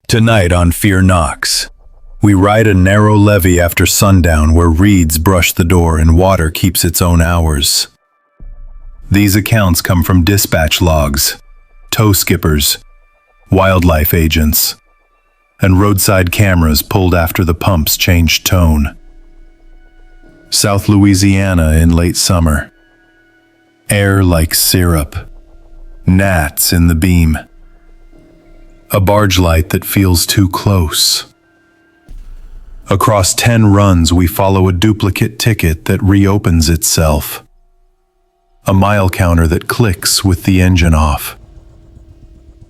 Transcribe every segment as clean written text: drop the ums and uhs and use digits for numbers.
Tonight on Fear Knocks, we ride a narrow levee after sundown where reeds brush the door and water keeps its own hours. These accounts come from dispatch logs, tow skippers, wildlife agents, and roadside cameras pulled after the pumps changed tone. South Louisiana in late summer. Air like syrup. Gnats in the beam. A barge light that feels too close. Across 10 runs, we follow a duplicate ticket that reopens itself. A mile counter that clicks with the engine off.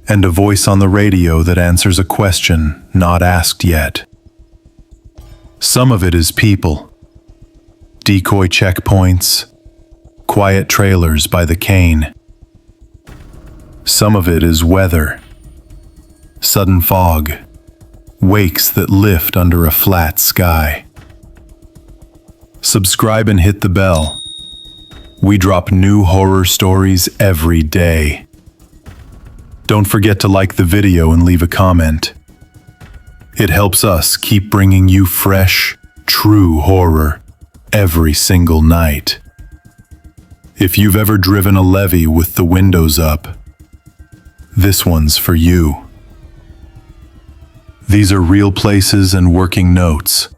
And a voice on the radio that answers a question not asked yet. Some of it is people. Decoy checkpoints. Quiet trailers by the cane. Some of it is weather. Sudden fog, wakes that lift under a flat sky. Subscribe and hit the bell. We drop new horror stories every day. Don't forget to like the video and leave a comment. It helps us keep bringing you fresh, true horror every single night. If you've ever driven a levee with the windows up, this one's for you. These are real places and working notes.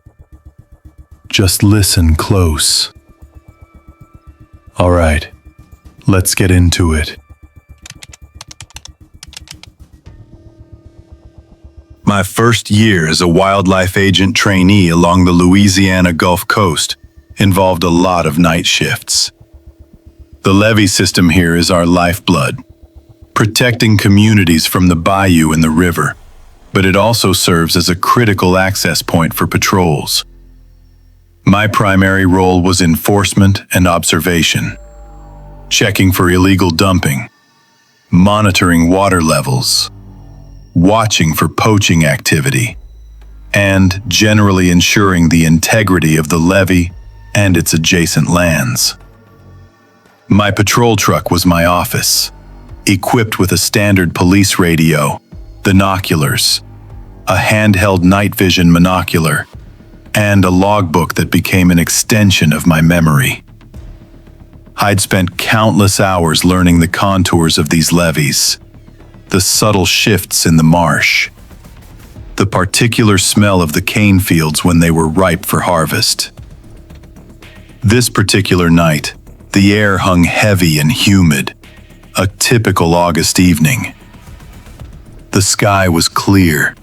Just listen close. All right, let's get into it. My first year as a wildlife agent trainee along the Louisiana Gulf Coast involved a lot of night shifts. The levee system here is our lifeblood, protecting communities from the bayou and the river. But it also serves as a critical access point for patrols. My primary role was enforcement and observation, checking for illegal dumping, monitoring water levels, watching for poaching activity, and generally ensuring the integrity of the levee and its adjacent lands. My patrol truck was my office, equipped with a standard police radio, binoculars, a handheld night vision monocular, and a logbook that became an extension of my memory. I'd spent countless hours learning the contours of these levees, the subtle shifts in the marsh, the particular smell of the cane fields when they were ripe for harvest. This particular night, the air hung heavy and humid, a typical August evening. The sky was clear,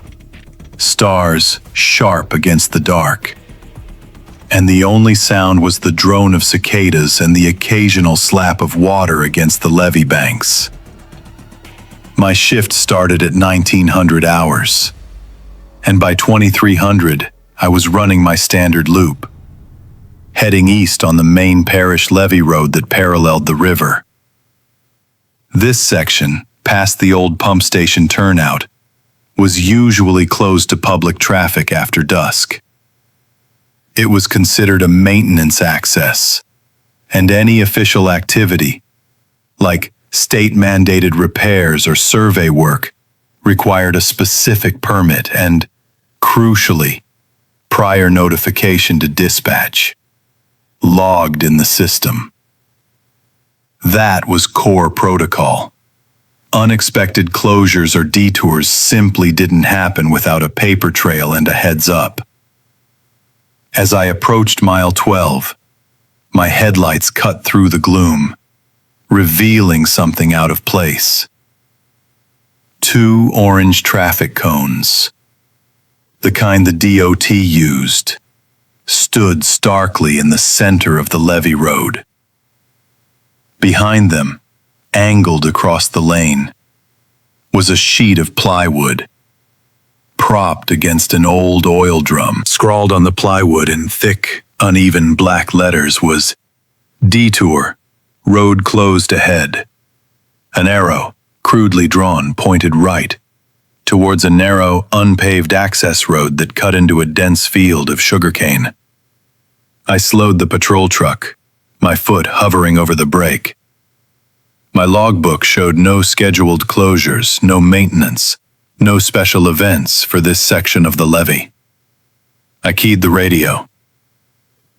stars sharp against the dark, and the only sound was the drone of cicadas and the occasional slap of water against the levee banks. My shift started at 1900 hours, and by 2300, I was running my standard loop, heading east on the main parish levee road that paralleled the river. This section, past the old pump station turnout, was usually closed to public traffic after dusk. It was considered a maintenance access, and any official activity, like state-mandated repairs or survey work, required a specific permit and, crucially, prior notification to dispatch, logged in the system. That was core protocol. Unexpected closures or detours simply didn't happen without a paper trail and a heads up. As I approached mile 12, my headlights cut through the gloom, revealing something out of place. 2 orange traffic cones, the kind the DOT used, stood starkly in the center of the levee road. Behind them, angled across the lane, was a sheet of plywood, propped against an old oil drum. Scrawled on the plywood in thick, uneven black letters was Detour, road closed ahead. An arrow, crudely drawn, pointed right, towards a narrow, unpaved access road that cut into a dense field of sugarcane. I slowed the patrol truck, my foot hovering over the brake. My logbook showed no scheduled closures, no maintenance, No special events for this section of the levee. I keyed the radio.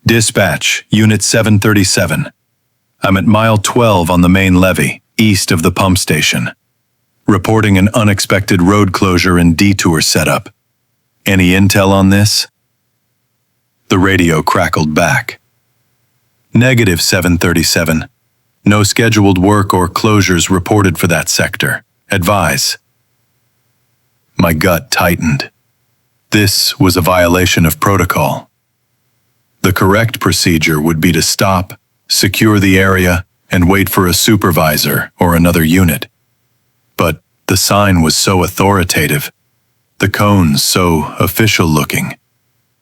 Dispatch, Unit 737. I'm at mile 12 on the main levee, east of the pump station. Reporting an unexpected road closure and detour setup. Any intel on this? The radio crackled back. Negative 737. No scheduled work or closures reported for that sector. Advise. My gut tightened. This was a violation of protocol. The correct procedure would be to stop, secure the area, and wait for a supervisor or another unit. But the sign was so authoritative, the cones so official-looking,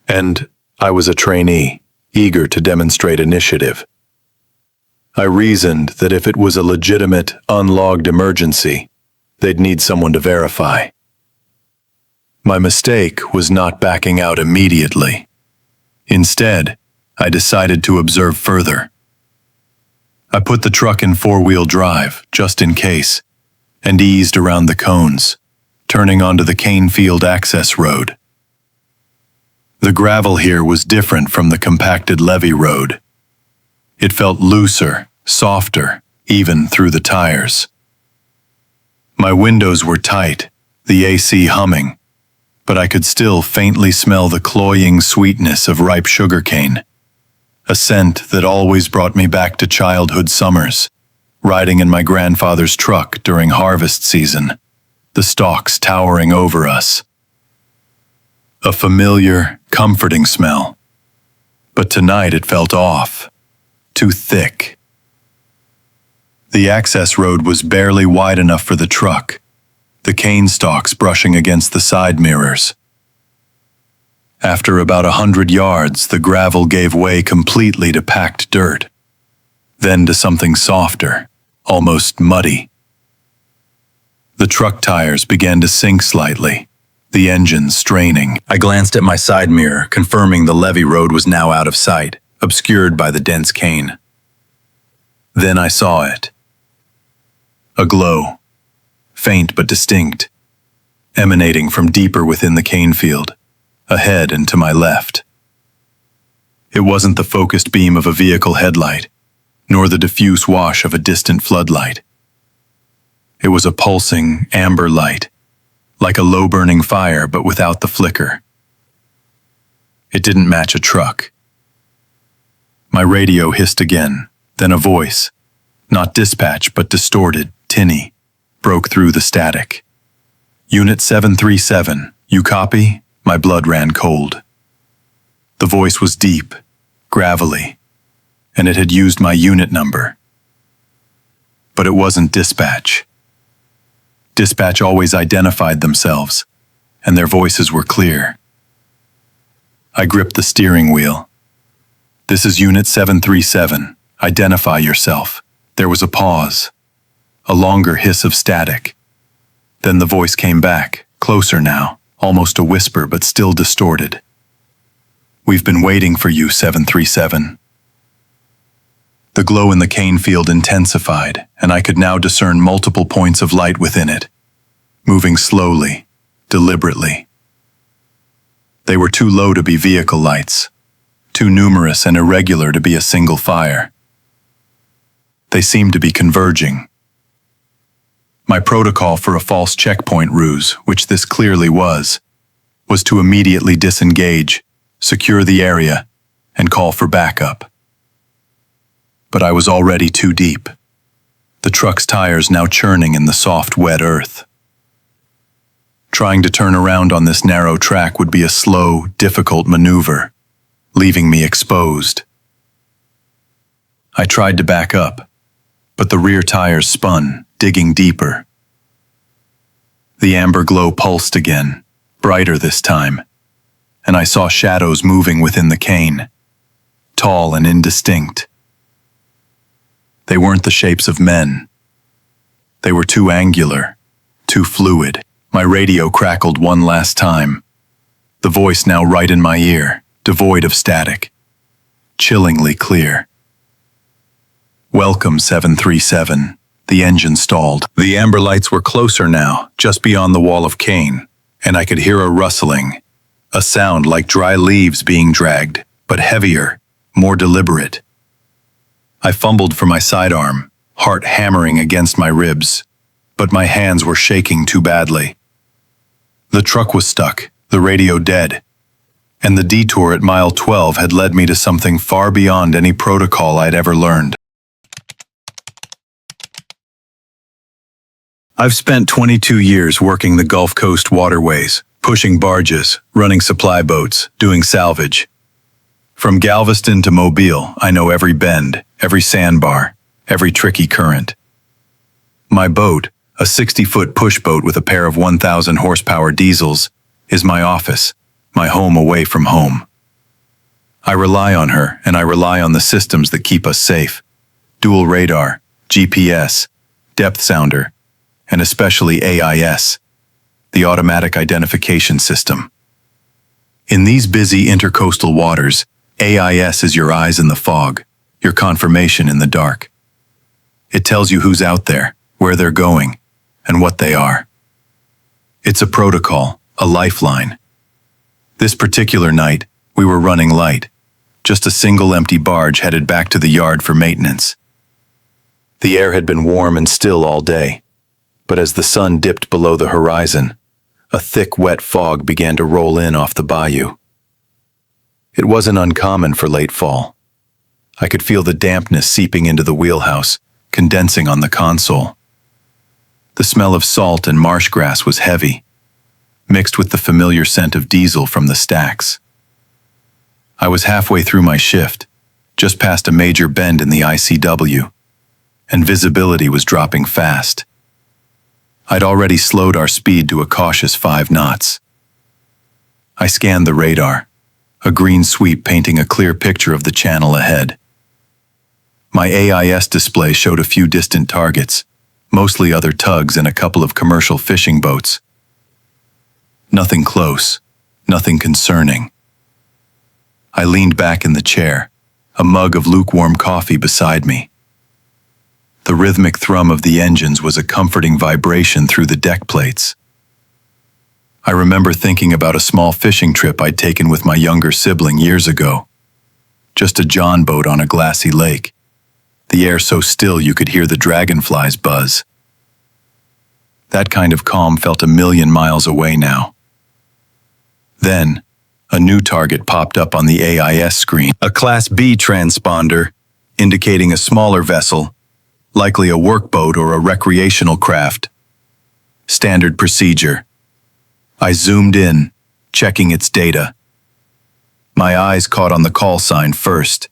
and I was a trainee, eager to demonstrate initiative. I reasoned that if it was a legitimate, unlogged emergency, they'd need someone to verify. My mistake was not backing out immediately. Instead, I decided to observe further. I put the truck in four-wheel drive, just in case, and eased around the cones, turning onto the Canefield access road. The gravel here was different from the compacted levee road. It felt looser, softer, even through the tires. My windows were tight, the AC humming, but I could still faintly smell the cloying sweetness of ripe sugarcane, a scent that always brought me back to childhood summers, riding in my grandfather's truck during harvest season, the stalks towering over us. A familiar, comforting smell, but tonight it felt off, too thick. The access road was barely wide enough for the truck, the cane stalks brushing against the side mirrors. After about 100 yards, the gravel gave way completely to packed dirt, then to something softer, almost muddy. The truck tires began to sink slightly, the engine straining. I glanced at my side mirror, confirming the levee road was now out of sight, obscured by the dense cane. Then I saw it. A glow, faint but distinct, emanating from deeper within the cane field, ahead and to my left. It wasn't the focused beam of a vehicle headlight, nor the diffuse wash of a distant floodlight. It was a pulsing, amber light, like a low-burning fire but without the flicker. It didn't match a truck. My radio hissed again, then a voice, not dispatch but distorted, tinny, broke through the static. Unit 737, you copy? My blood ran cold. The voice was deep, gravelly, and it had used my unit number. But it wasn't dispatch. Dispatch always identified themselves, and their voices were clear. I gripped the steering wheel. This is Unit 737. Identify yourself. There was a pause, a longer hiss of static. Then the voice came back, closer now, almost a whisper but still distorted. We've been waiting for you, 737. The glow in the cane field intensified, and I could now discern multiple points of light within it, moving slowly, deliberately. They were too low to be vehicle lights, too numerous and irregular to be a single fire. They seemed to be converging. My protocol for a false checkpoint ruse, which this clearly was to immediately disengage, secure the area, and call for backup. But I was already too deep, the truck's tires now churning in the soft, wet earth. Trying to turn around on this narrow track would be a slow, difficult maneuver, leaving me exposed. I tried to back up, but the rear tires spun, digging deeper. The amber glow pulsed again, brighter this time, and I saw shadows moving within the cane, tall and indistinct. They weren't the shapes of men. They were too angular, too fluid. My radio crackled one last time, the voice now right in my ear, devoid of static, chillingly clear. Welcome, 737. The engine stalled. The amber lights were closer now, just beyond the wall of cane, and I could hear a rustling, a sound like dry leaves being dragged, but heavier, more deliberate. I fumbled for my sidearm, heart hammering against my ribs, but my hands were shaking too badly. The truck was stuck, the radio dead, and the detour at mile 12 had led me to something far beyond any protocol I'd ever learned. I've spent 22 years working the Gulf Coast waterways, pushing barges, running supply boats, doing salvage. From Galveston to Mobile, I know every bend, every sandbar, every tricky current. My boat, a 60-foot push boat with a pair of 1,000 horsepower diesels, is my office, my home away from home. I rely on her, and I rely on the systems that keep us safe. Dual radar, GPS, depth sounder, and especially AIS, the automatic identification system. In these busy intercoastal waters, AIS is your eyes in the fog, your confirmation in the dark. It tells you who's out there, where they're going, and what they are. It's a protocol, a lifeline. This particular night, we were running light, just a single empty barge headed back to the yard for maintenance. The air had been warm and still all day, but as the sun dipped below the horizon, a thick, wet fog began to roll in off the bayou. It wasn't uncommon for late fall. I could feel the dampness seeping into the wheelhouse, condensing on the console. The smell of salt and marsh grass was heavy, mixed with the familiar scent of diesel from the stacks. I was halfway through my shift, just past a major bend in the ICW, and visibility was dropping fast. I'd already slowed our speed to a cautious 5 knots. I scanned the radar, a green sweep painting a clear picture of the channel ahead. My AIS display showed a few distant targets, mostly other tugs and a couple of commercial fishing boats. Nothing close, nothing concerning. I leaned back in the chair, a mug of lukewarm coffee beside me. The rhythmic thrum of the engines was a comforting vibration through the deck plates. I remember thinking about a small fishing trip I'd taken with my younger sibling years ago. Just a John boat on a glassy lake, the air so still you could hear the dragonflies buzz. That kind of calm felt a million miles away now. Then, a new target popped up on the AIS screen, a Class B transponder, indicating a smaller vessel, likely a workboat or a recreational craft. Standard procedure. I zoomed in, checking its data. My eyes caught on the call sign first.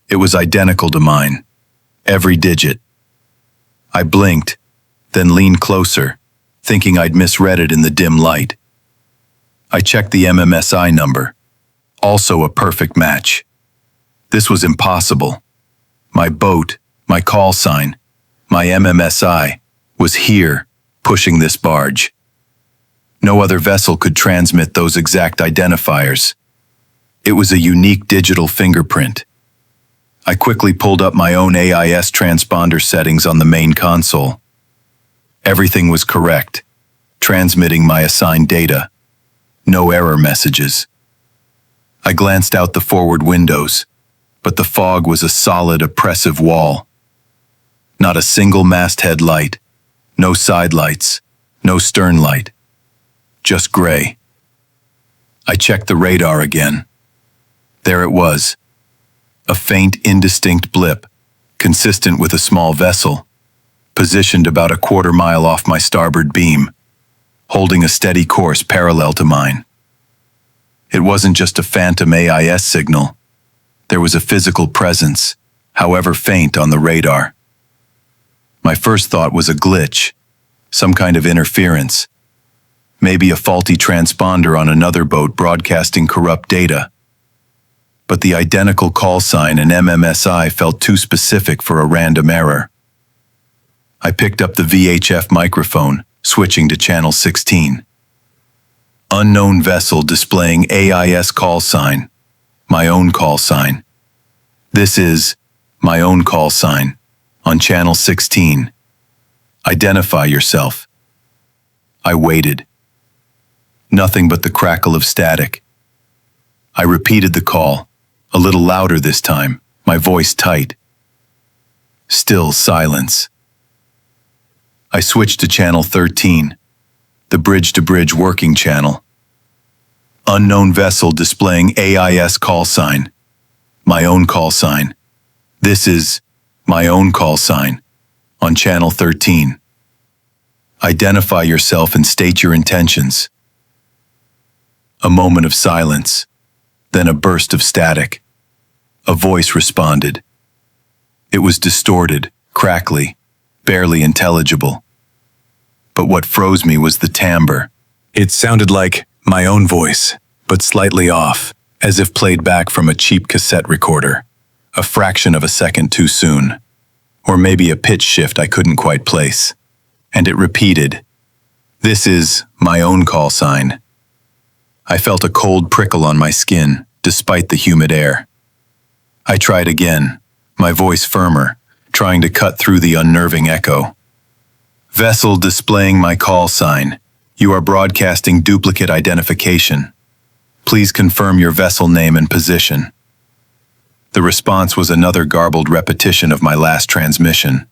It was identical to mine, every digit. I blinked, then leaned closer, thinking I'd misread it in the dim light. I checked the MMSI number, also a perfect match. This was impossible. My boat, my call sign, my MMSI, was here, pushing this barge. No other vessel could transmit those exact identifiers. It was a unique digital fingerprint. I quickly pulled up my own AIS transponder settings on the main console. Everything was correct, transmitting my assigned data. No error messages. I glanced out the forward windows, but the fog was a solid, oppressive wall. Not a single masthead light, no side lights, no stern light. Just gray. I checked the radar again. There it was. A faint, indistinct blip, consistent with a small vessel, positioned about a quarter mile off my starboard beam, holding a steady course parallel to mine. It wasn't just a phantom AIS signal. There was a physical presence, however faint, on the radar. My first thought was a glitch, some kind of interference. Maybe a faulty transponder on another boat broadcasting corrupt data. But the identical call sign and MMSI felt too specific for a random error. I picked up the VHF microphone, switching to channel 16. Unknown vessel displaying AIS call sign. My own call sign. This is my own call sign on channel 16, Identify yourself. I waited. Nothing but the crackle of static. I repeated the call, a little louder this time, my voice tight. Still silence. I switched to channel 13, the bridge-to-bridge working channel. Unknown vessel displaying AIS call sign. My own call sign. This is my own call sign on channel 13. Identify yourself and state your intentions. A moment of silence, then a burst of static. A voice responded. It was distorted, crackly, barely intelligible. But what froze me was the timbre. It sounded like my own voice, but slightly off, as if played back from a cheap cassette recorder, a fraction of a second too soon. Or maybe a pitch shift I couldn't quite place. And it repeated, "This is my own call sign." I felt a cold prickle on my skin, despite the humid air. I tried again, my voice firmer, trying to cut through the unnerving echo. "Vessel displaying my call sign. You are broadcasting duplicate identification. Please confirm your vessel name and position." The response was another garbled repetition of my last transmission,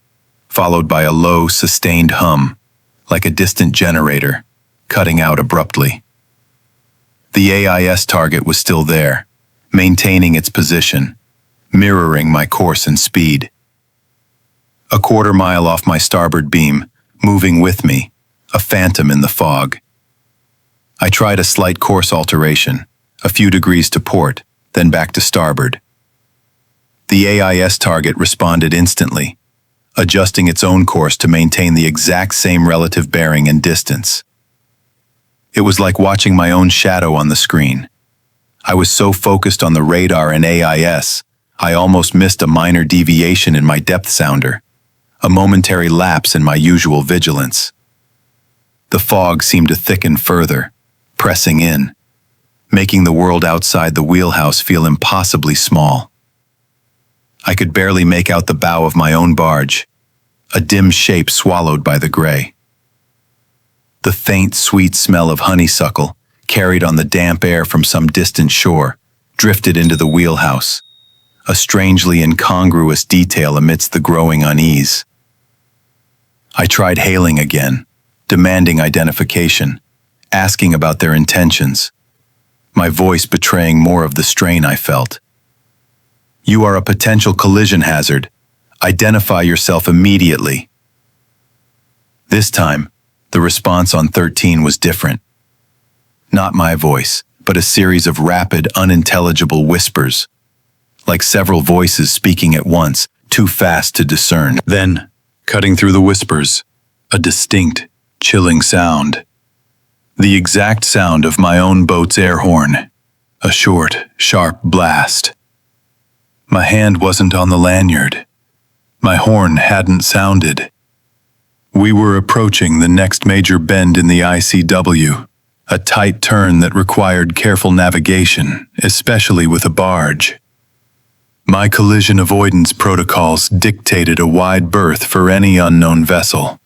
followed by a low, sustained hum, like a distant generator, cutting out abruptly. The AIS target was still there, maintaining its position, mirroring my course and speed. A quarter mile off my starboard beam, moving with me, a phantom in the fog. I tried a slight course alteration, a few degrees to port, then back to starboard. The AIS target responded instantly, adjusting its own course to maintain the exact same relative bearing and distance. It was like watching my own shadow on the screen. I was so focused on the radar and AIS, I almost missed a minor deviation in my depth sounder, a momentary lapse in my usual vigilance. The fog seemed to thicken further, pressing in, making the world outside the wheelhouse feel impossibly small. I could barely make out the bow of my own barge, a dim shape swallowed by the gray. The faint, sweet smell of honeysuckle, carried on the damp air from some distant shore, drifted into the wheelhouse, a strangely incongruous detail amidst the growing unease. I tried hailing again, demanding identification, asking about their intentions, my voice betraying more of the strain I felt. "You are a potential collision hazard. Identify yourself immediately." This time, the response on 13 was different. Not my voice, but a series of rapid, unintelligible whispers, like several voices speaking at once, too fast to discern. Then, cutting through the whispers, a distinct, chilling sound. The exact sound of my own boat's air horn, a short, sharp blast. My hand wasn't on the lanyard. My horn hadn't sounded. We were approaching the next major bend in the ICW, a tight turn that required careful navigation, especially with a barge. My collision avoidance protocols dictated a wide berth for any unknown vessel.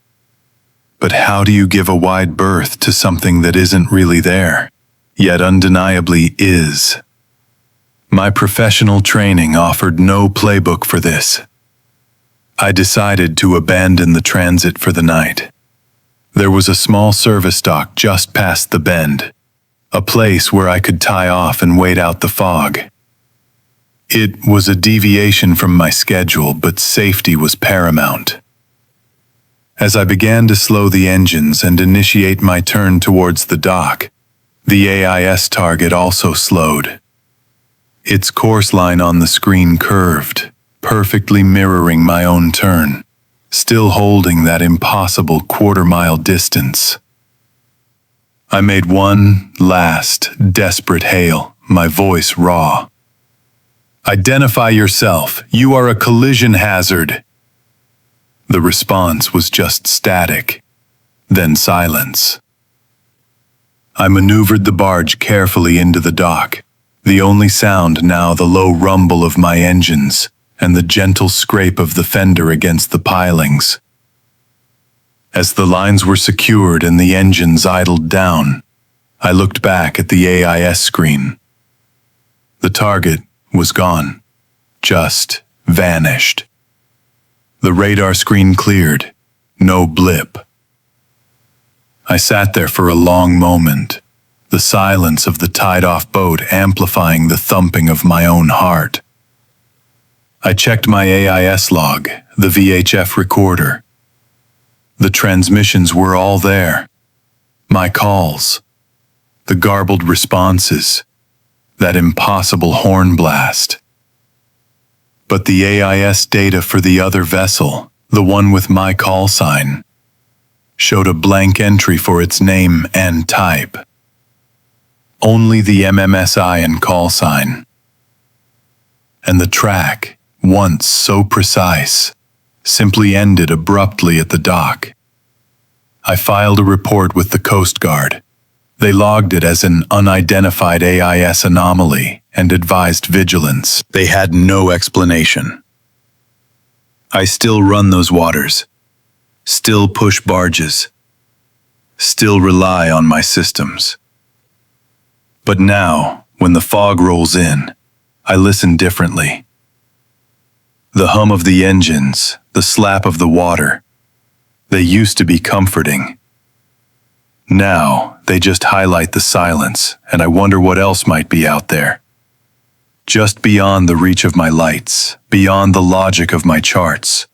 But how do you give a wide berth to something that isn't really there, yet undeniably is? My professional training offered no playbook for this. I decided to abandon the transit for the night. There was a small service dock just past the bend, a place where I could tie off and wait out the fog. It was a deviation from my schedule, but safety was paramount. As I began to slow the engines and initiate my turn towards the dock, the AIS target also slowed. Its course line on the screen curved, perfectly mirroring my own turn, still holding that impossible quarter-mile distance. I made one last, desperate hail, my voice raw. "Identify yourself. You are a collision hazard." The response was just static, then silence. I maneuvered the barge carefully into the dock, the only sound now the low rumble of my engines and the gentle scrape of the fender against the pilings. As the lines were secured and the engines idled down, I looked back at the AIS screen. The target was gone, just vanished. The radar screen cleared, no blip. I sat there for a long moment, the silence of the tied-off boat amplifying the thumping of my own heart. I checked my AIS log, the VHF recorder. The transmissions were all there. My calls, the garbled responses, that impossible horn blast. But the AIS data for the other vessel, the one with my call sign, showed a blank entry for its name and type. Only the MMSI and call sign. And the track, once so precise, simply ended abruptly at the dock. I filed a report with the Coast Guard. They logged it as an unidentified AIS anomaly and advised vigilance. They had no explanation. I still run those waters, still push barges, still rely on my systems. But now, when the fog rolls in, I listen differently. The hum of the engines, the slap of the water, they used to be comforting. Now, they just highlight the silence, and I wonder what else might be out there. Just beyond the reach of my lights, beyond the logic of my charts,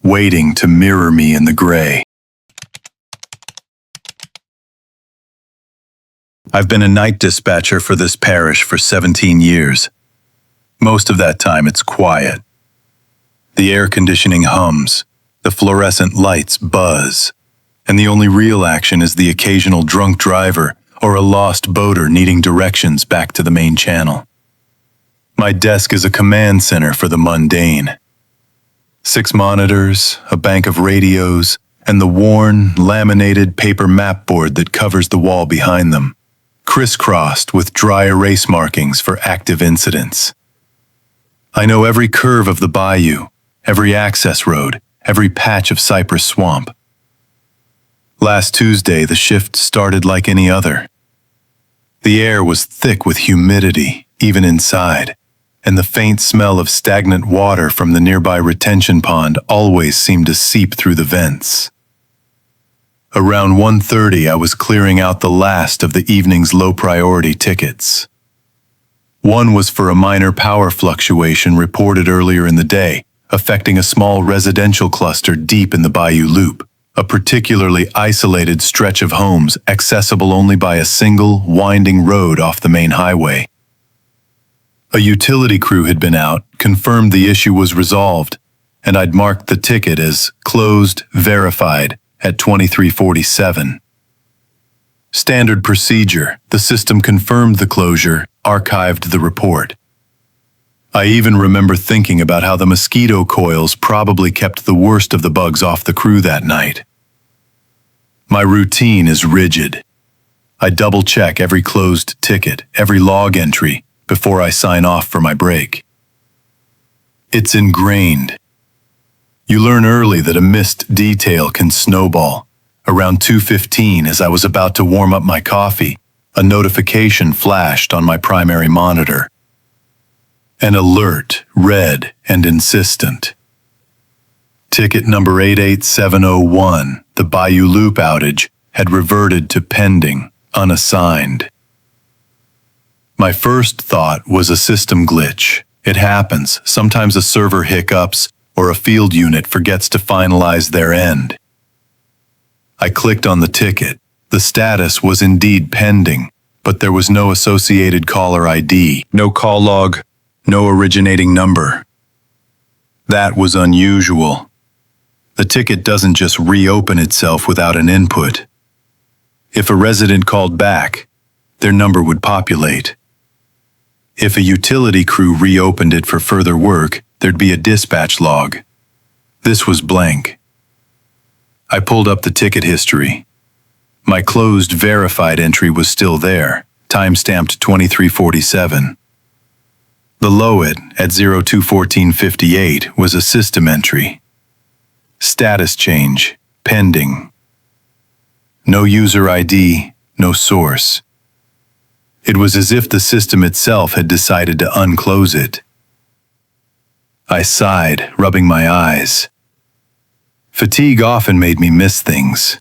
waiting to mirror me in the gray. I've been a night dispatcher for this parish for 17 years. Most of that time it's quiet. The air conditioning hums, the fluorescent lights buzz, and the only real action is the occasional drunk driver or a lost boater needing directions back to the main channel. My desk is a command center for the mundane. 6 monitors, a bank of radios, and the worn, laminated paper map board that covers the wall behind them, crisscrossed with dry erase markings for active incidents. I know every curve of the bayou, every access road, every patch of cypress swamp. Last Tuesday, the shift started like any other. The air was thick with humidity, even inside, and the faint smell of stagnant water from the nearby retention pond always seemed to seep through the vents. Around 1:30, I was clearing out the last of the evening's low-priority tickets. One was for a minor power fluctuation reported earlier in the day, affecting a small residential cluster deep in the Bayou Loop, a particularly isolated stretch of homes accessible only by a single, winding road off the main highway. A utility crew had been out, confirmed the issue was resolved, and I'd marked the ticket as closed, verified, at 2347. Standard procedure, the system confirmed the closure, archived the report. I even remember thinking about how the mosquito coils probably kept the worst of the bugs off the crew that night. My routine is rigid. I double-check every closed ticket, every log entry, before I sign off for my break. It's ingrained. You learn early that a missed detail can snowball. Around 2:15, as I was about to warm up my coffee, a notification flashed on my primary monitor. An alert, red and insistent. Ticket number 88701, the Bayou Loop outage, had reverted to pending, unassigned. My first thought was a system glitch. It happens. Sometimes a server hiccups or a field unit forgets to finalize their end. I clicked on the ticket. The status was indeed pending, but there was no associated caller ID, no call log, no originating number. That was unusual. The ticket doesn't just reopen itself without an input. If a resident called back, their number would populate. If a utility crew reopened it for further work, there'd be a dispatch log. This was blank. I pulled up the ticket history. My closed verified entry was still there, time-stamped 2347. The LOIT at 021458 was a system entry. Status change, pending. No user ID, no source. It was as if the system itself had decided to unclose it. I sighed, rubbing my eyes. Fatigue often made me miss things.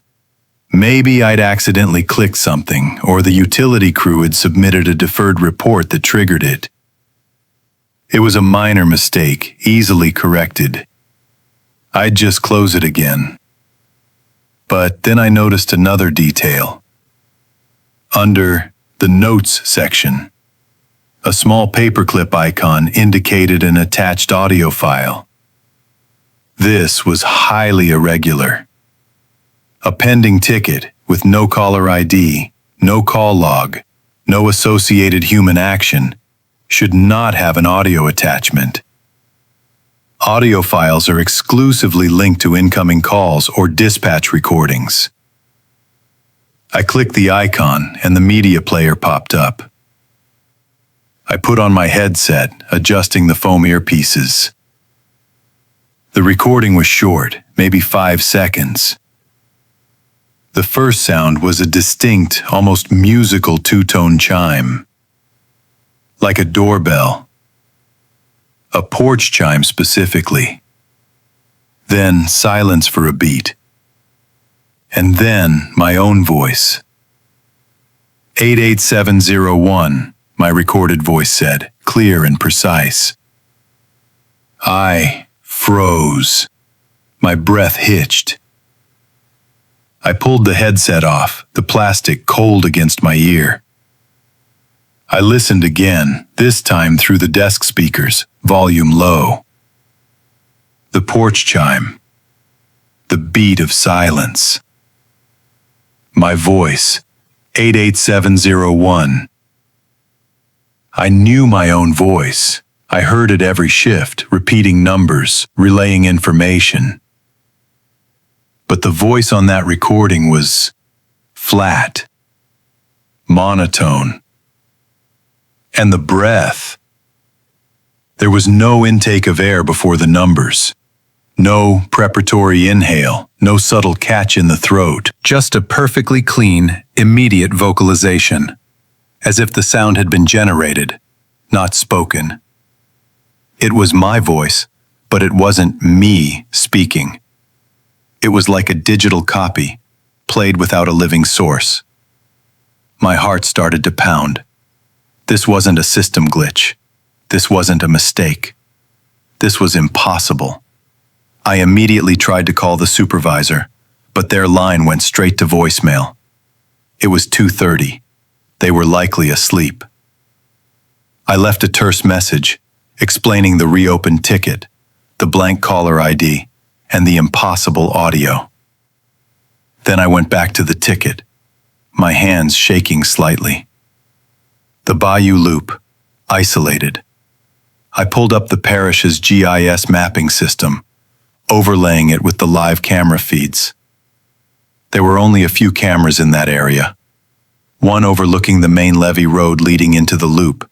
Maybe I'd accidentally clicked something, or the utility crew had submitted a deferred report that triggered it. It was a minor mistake, easily corrected. I'd just close it again. But then I noticed another detail. Under the Notes section, a small paperclip icon indicated an attached audio file. This was highly irregular. A pending ticket with no caller ID, no call log, no associated human action should not have an audio attachment. Audio files are exclusively linked to incoming calls or dispatch recordings. I clicked the icon and the media player popped up. I put on my headset, adjusting the foam earpieces. The recording was short, maybe 5 seconds. The first sound was a distinct, almost musical two-tone chime. Like a doorbell. A porch chime specifically. Then silence for a beat. And then my own voice. 88701, my recorded voice said, clear and precise. I froze. My breath hitched. I pulled the headset off, the plastic cold against my ear. I listened again, this time through the desk speakers, volume low. The porch chime. The beat of silence. My voice, 88701. I knew my own voice. I heard it every shift, repeating numbers, relaying information. But the voice on that recording was flat, monotone. And the breath. There was no intake of air before the numbers. No preparatory inhale, no subtle catch in the throat. Just a perfectly clean, immediate vocalization. As if the sound had been generated, not spoken. It was my voice, but it wasn't me speaking. It was like a digital copy, played without a living source. My heart started to pound. This wasn't a system glitch. This wasn't a mistake. This was impossible. I immediately tried to call the supervisor, but their line went straight to voicemail. It was 2:30. They were likely asleep. I left a terse message, explaining the reopened ticket, the blank caller ID, and the impossible audio. Then I went back to the ticket, my hands shaking slightly. The Bayou loop, isolated. I pulled up the parish's GIS mapping system, overlaying it with the live camera feeds. There were only a few cameras in that area. One overlooking the main Levee road leading into the loop,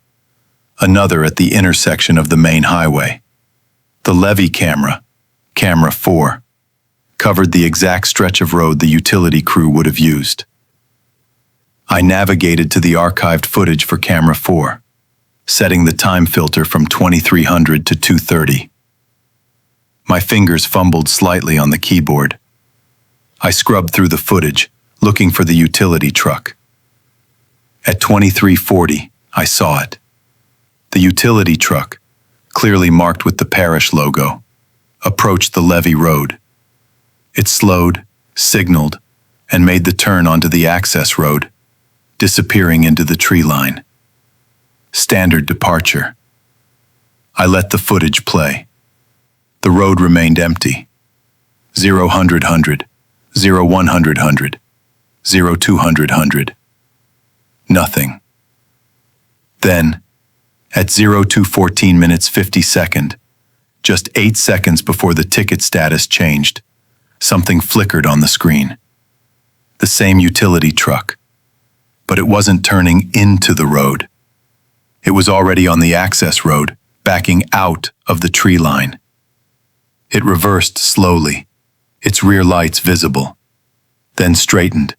another at the intersection of the main highway. The Levee camera, Camera 4, covered the exact stretch of road the utility crew would have used. I navigated to the archived footage for Camera 4, setting the time filter from 2300 to 2:30. My fingers fumbled slightly on the keyboard. I scrubbed through the footage, looking for the utility truck. At 2340, I saw it. The utility truck, clearly marked with the parish logo, approached the Levee road. It slowed, signaled, and made the turn onto the access road, disappearing into the tree line. Standard departure. I let the footage play. The road remained empty. 0-100-100, 0-100-100, 0-200-100. Nothing. Then, at 0214 minutes 50 second, just 8 seconds before the ticket status changed, something flickered on the screen. The same utility truck. But it wasn't turning into the road. It was already on the access road, backing out of the tree line. It reversed slowly, its rear lights visible, then straightened,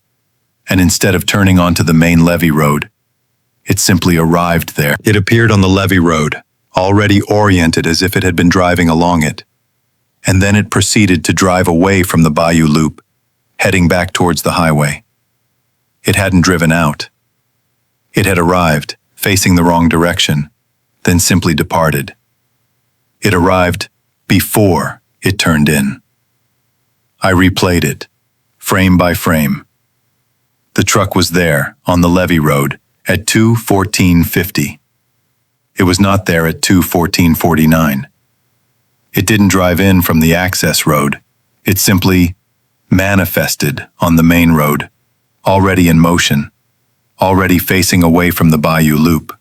and instead of turning onto the main Levee road, it simply arrived there. It appeared on the Levee road, already oriented as if it had been driving along it, and then it proceeded to drive away from the Bayou loop, heading back towards the highway. It hadn't driven out. It had arrived, facing the wrong direction, then simply departed. It arrived before it turned in. I replayed it, frame by frame. The truck was there, on the Levee road, at 2:14:50. It was not there at 2:14:49. It didn't drive in from the access road. It simply manifested on the main road, already in motion, already facing away from the Bayou loop.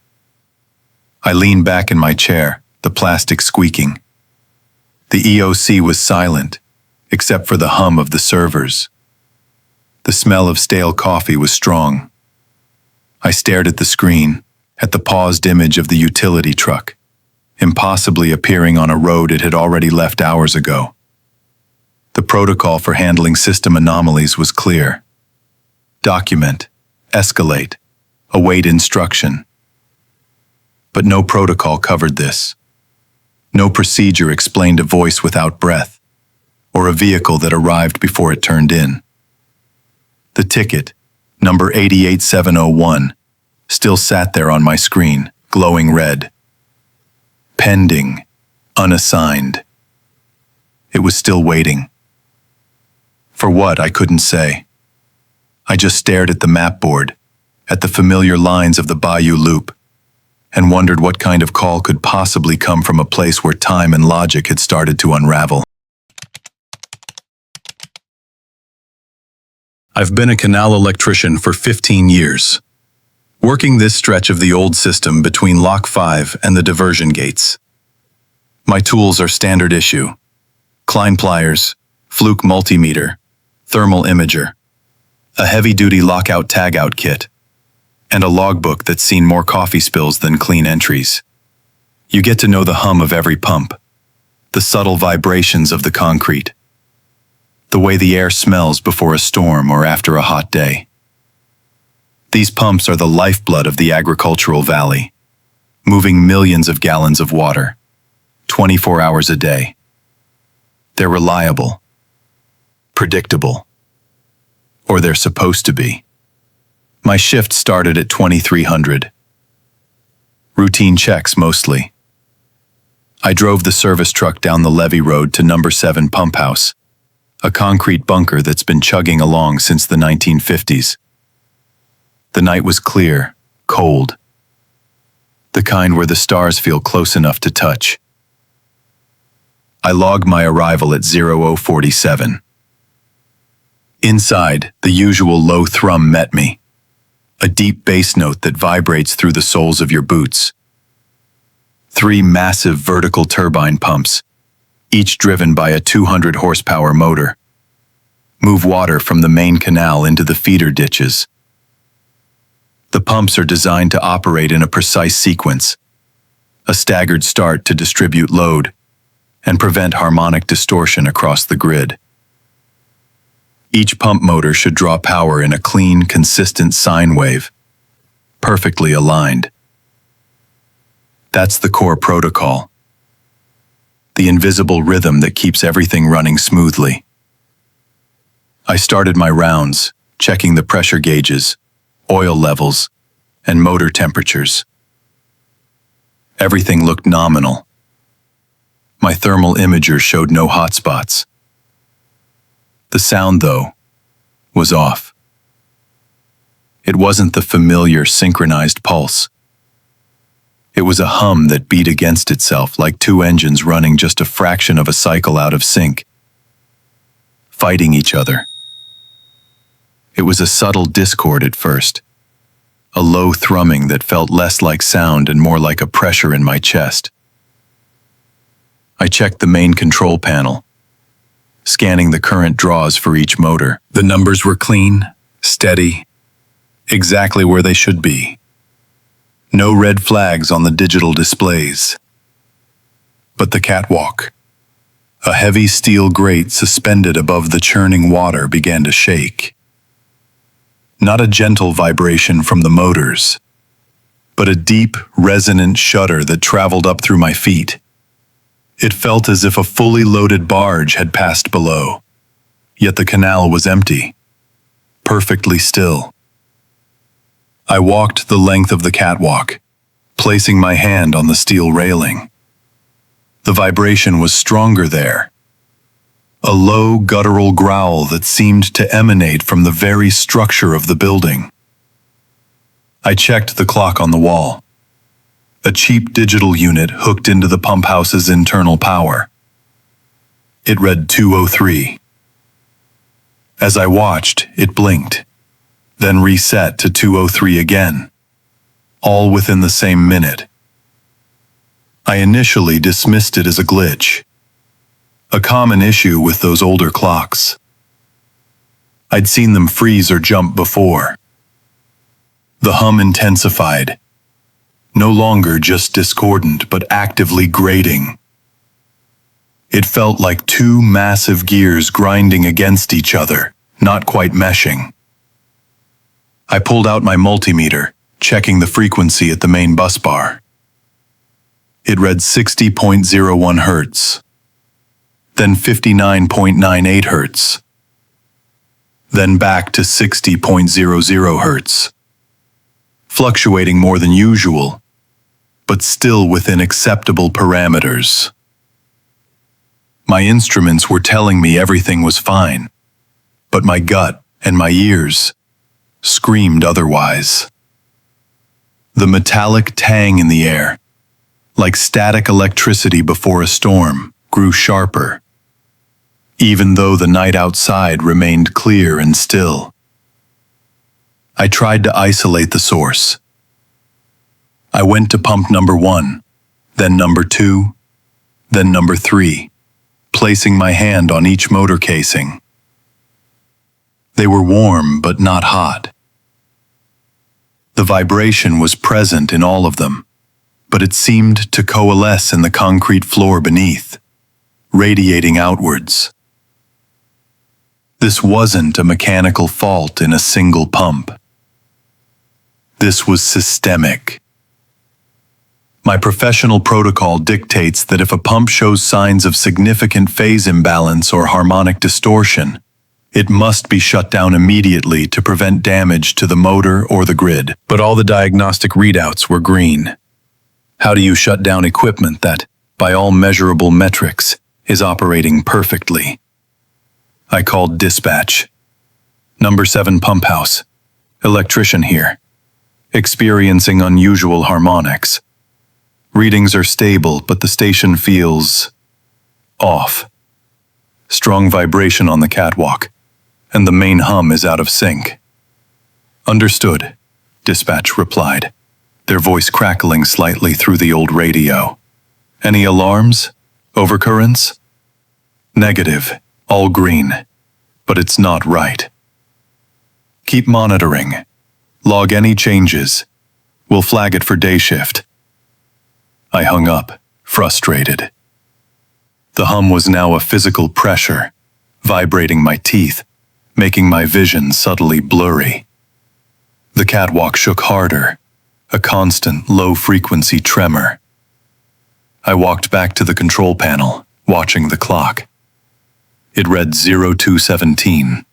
I leaned back in my chair, the plastic squeaking. The EOC was silent, except for the hum of the servers. The smell of stale coffee was strong. I stared at the screen, at the paused image of the utility truck, impossibly appearing on a road it had already left hours ago. The protocol for handling system anomalies was clear. Document, escalate, await instruction. But no protocol covered this. No procedure explained a voice without breath, or a vehicle that arrived before it turned in. The ticket, number 88701, still sat there on my screen, glowing red. Pending, unassigned. It was still waiting. For what, I couldn't say. I just stared at the map board, at the familiar lines of the Bayou loop, and wondered what kind of call could possibly come from a place where time and logic had started to unravel. I've been a canal electrician for 15 years, working this stretch of the old system between Lock 5 and the diversion gates. My tools are standard issue: Klein pliers, Fluke multimeter, thermal imager, a heavy-duty lockout-tagout kit, and a logbook that's seen more coffee spills than clean entries. You get to know the hum of every pump, the subtle vibrations of the concrete, the way the air smells before a storm or after a hot day. These pumps are the lifeblood of the agricultural valley, moving millions of gallons of water, 24 hours a day. They're reliable, predictable, or they're supposed to be. My shift started at 2300. Routine checks mostly. I drove the service truck down the Levee road to number 7 pump house, a concrete bunker that's been chugging along since the 1950s. The night was clear, cold. The kind where the stars feel close enough to touch. I logged my arrival at 0047. Inside, the usual low thrum met me, a deep bass note that vibrates through the soles of your boots. 3 massive vertical turbine pumps, each driven by a 200 horsepower motor, move water from the main canal into the feeder ditches. The pumps are designed to operate in a precise sequence, a staggered start to distribute load and prevent harmonic distortion across the grid. Each pump motor should draw power in a clean, consistent sine wave, perfectly aligned. That's the core protocol, the invisible rhythm that keeps everything running smoothly. I started my rounds, checking the pressure gauges, oil levels, and motor temperatures. Everything looked nominal. My thermal imager showed no hotspots. The sound, though, was off. It wasn't the familiar synchronized pulse. It was a hum that beat against itself like 2 engines running just a fraction of a cycle out of sync, fighting each other. It was a subtle discord at first, a low thrumming that felt less like sound and more like a pressure in my chest. I checked the main control panel, scanning the current draws for each motor. The numbers were clean, steady, exactly where they should be. No red flags on the digital displays. But the catwalk, A heavy steel grate suspended above the churning water began to shake. Not a gentle vibration from the motors, but a deep, resonant shudder that traveled up through my feet. It felt as if a fully loaded barge had passed below, yet the canal was empty, perfectly still. I walked the length of the catwalk, placing my hand on the steel railing. The vibration was stronger there, a low, guttural growl that seemed to emanate from the very structure of the building. I checked the clock on the wall, a cheap digital unit hooked into the pump house's internal power. It read 2:03. As I watched, it blinked, then reset to 2:03 again, all within the same minute. I initially dismissed it as a glitch, a common issue with those older clocks. I'd seen them freeze or jump before. The hum intensified, no longer just discordant but actively grating. It felt like two massive gears grinding against each other, not quite meshing. I pulled out my multimeter, checking the frequency at the main bus bar. It read 60.01 Hz, then 59.98 Hz, then back to 60.00 Hz, fluctuating more than usual, but still within acceptable parameters. My instruments were telling me everything was fine, but my gut and my ears screamed otherwise. The metallic tang in the air, like static electricity before a storm, grew sharper, even though the night outside remained clear and still. I tried to isolate the source. I went to pump number 1, then number 2, then number 3, placing my hand on each motor casing. They were warm but not hot. The vibration was present in all of them, but it seemed to coalesce in the concrete floor beneath, radiating outwards. This wasn't a mechanical fault in a single pump. This was systemic. My professional protocol dictates that if a pump shows signs of significant phase imbalance or harmonic distortion, it must be shut down immediately to prevent damage to the motor or the grid. But all the diagnostic readouts were green. How do you shut down equipment that, by all measurable metrics, is operating perfectly? I called dispatch. Number 7 pump house. Electrician here. Experiencing unusual harmonics. Readings are stable, but the station feels off. Strong vibration on the catwalk, and the main hum is out of sync. Understood, dispatch replied, their voice crackling slightly through the old radio. Any alarms? Overcurrents? Negative, all green, but it's not right. Keep monitoring. Log any changes. We'll flag it for day shift. I hung up, frustrated. The hum was now a physical pressure, vibrating my teeth, making my vision subtly blurry. The catwalk shook harder, a constant low-frequency tremor. I walked back to the control panel, watching the clock. It read 0217.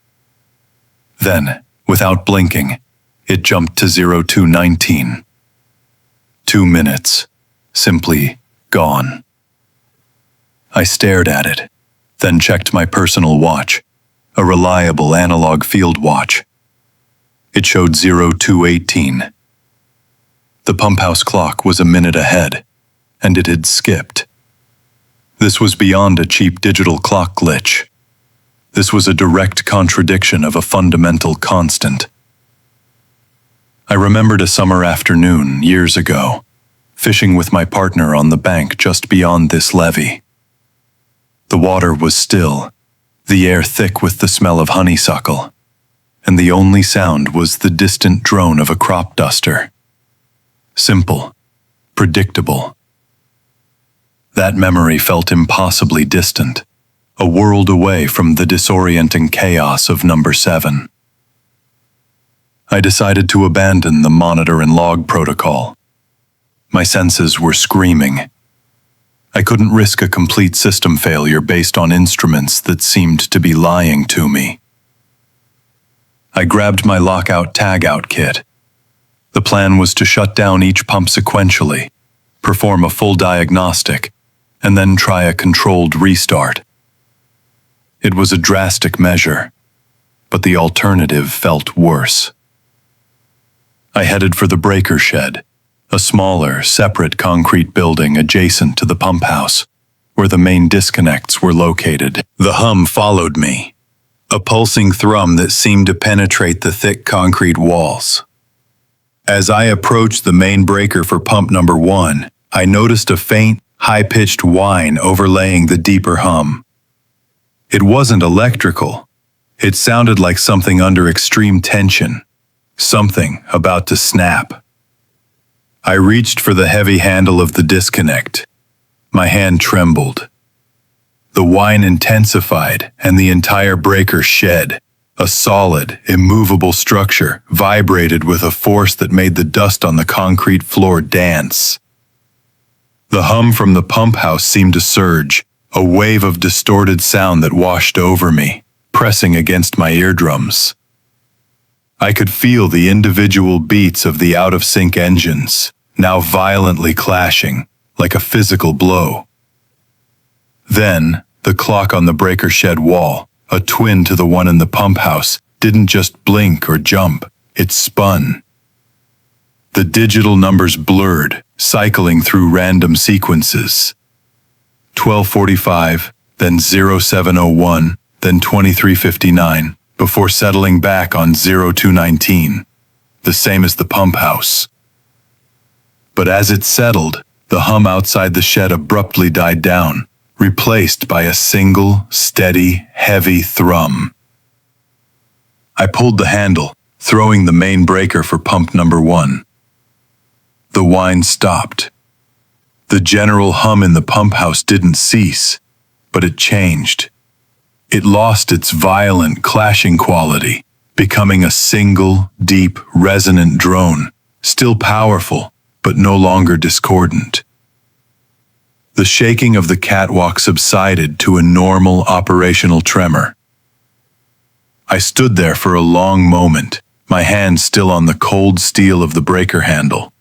Then, without blinking, it jumped to 0219. 2 minutes, simply gone. I stared at it, then checked my personal watch, a reliable analog field watch. It showed 0218. The pump house clock was a minute ahead, and it had skipped. This was beyond a cheap digital clock glitch. This was a direct contradiction of a fundamental constant. I remembered a summer afternoon years ago, fishing with my partner on the bank just beyond this levee. The water was still, the air thick with the smell of honeysuckle, and the only sound was the distant drone of a crop duster. Simple, predictable. That memory felt impossibly distant, a world away from the disorienting chaos of number 7. I decided to abandon the monitor and log protocol. My senses were screaming. I couldn't risk a complete system failure based on instruments that seemed to be lying to me. I grabbed my lockout-tagout kit. The plan was to shut down each pump sequentially, perform a full diagnostic, and then try a controlled restart. It was a drastic measure, but the alternative felt worse. I headed for the breaker shed, a smaller, separate concrete building adjacent to the pump house, where the main disconnects were located. The hum followed me, a pulsing thrum that seemed to penetrate the thick concrete walls. As I approached the main breaker for pump number 1, I noticed a faint, high-pitched whine overlaying the deeper hum. It wasn't electrical. It sounded like something under extreme tension, something about to snap. I reached for the heavy handle of the disconnect. My hand trembled. The whine intensified, and the entire breaker shed, a solid, immovable structure, vibrated with a force that made the dust on the concrete floor dance. The hum from the pump house seemed to surge, a wave of distorted sound that washed over me, pressing against my eardrums. I could feel the individual beats of the out-of-sync engines, now violently clashing, like a physical blow. Then, the clock on the breaker shed wall, a twin to the one in the pump house, didn't just blink or jump, it spun. The digital numbers blurred, cycling through random sequences. 12:45, then 07:01, then 23:59, before settling back on 02:19, the same as the pump house. But as it settled, the hum outside the shed abruptly died down, replaced by a single, steady, heavy thrum. I pulled the handle, throwing the main breaker for pump number 1. The whine stopped. The general hum in the pump house didn't cease, but it changed. It lost its violent, clashing quality, becoming a single, deep, resonant drone, still powerful, but no longer discordant. The shaking of the catwalk subsided to a normal operational tremor. I stood there for a long moment, my hand still on the cold steel of the breaker handle.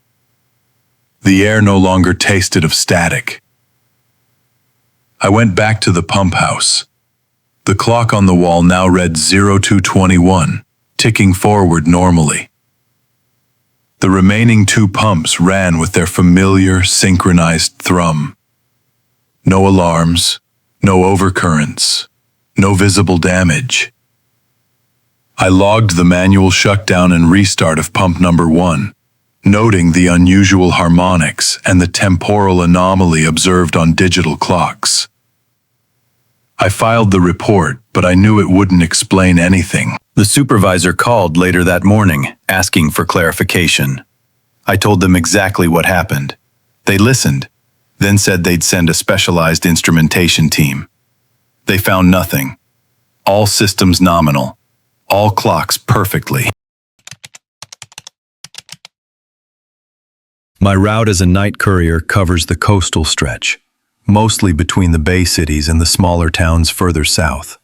The air no longer tasted of static. I went back to the pump house. The clock on the wall now read 02:21, ticking forward normally. The remaining 2 pumps ran with their familiar, synchronized thrum. No alarms, no overcurrents, no visible damage. I logged the manual shutdown and restart of pump number 1, noting the unusual harmonics and the temporal anomaly observed on digital clocks. I filed the report, but I knew it wouldn't explain anything. The supervisor called later that morning, asking for clarification. I told them exactly what happened. They listened, then said they'd send a specialized instrumentation team. They found nothing. All systems nominal. All clocks perfectly. My route as a night courier covers the coastal stretch, mostly between the Bay cities and the smaller towns further south.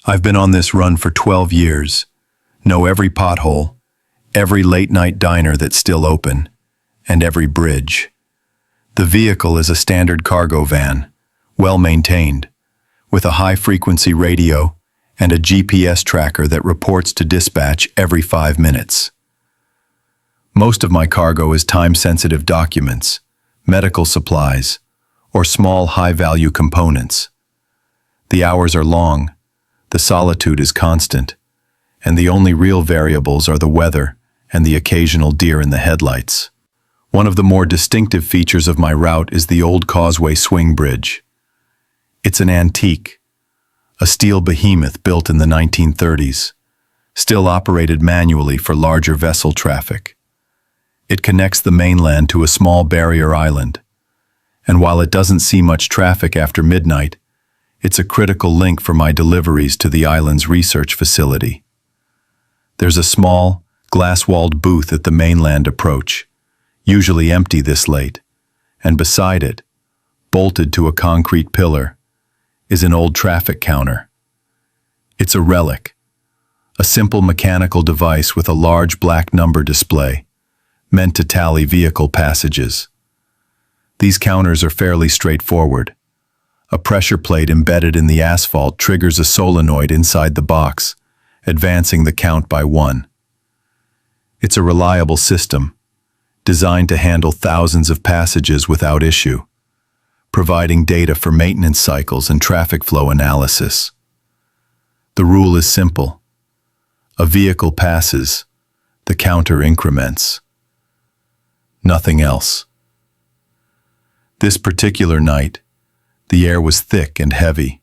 I've been on this run for 12 years, know every pothole, every late-night diner that's still open, and every bridge. The vehicle is a standard cargo van, well-maintained, with a high-frequency radio and a GPS tracker that reports to dispatch every 5 minutes. Most of my cargo is time-sensitive documents, medical supplies, or small high-value components. The hours are long, the solitude is constant, and the only real variables are the weather and the occasional deer in the headlights. One of the more distinctive features of my route is the old Causeway Swing Bridge. It's an antique, a steel behemoth built in the 1930s, still operated manually for larger vessel traffic. It connects the mainland to a small barrier island, and while it doesn't see much traffic after midnight, It's a critical link for my deliveries to the island's research facility. There's a small, glass-walled booth at the mainland approach, usually empty this late, and beside it, bolted to a concrete pillar, is an old traffic counter. It's a relic, a simple mechanical device with a large black number display, meant to tally vehicle passages. These counters are fairly straightforward. A pressure plate embedded in the asphalt triggers a solenoid inside the box, advancing the count by 1. It's a reliable system, designed to handle thousands of passages without issue, providing data for maintenance cycles and traffic flow analysis. The rule is simple. A vehicle passes, the counter increments. Nothing else. This particular night, the air was thick and heavy,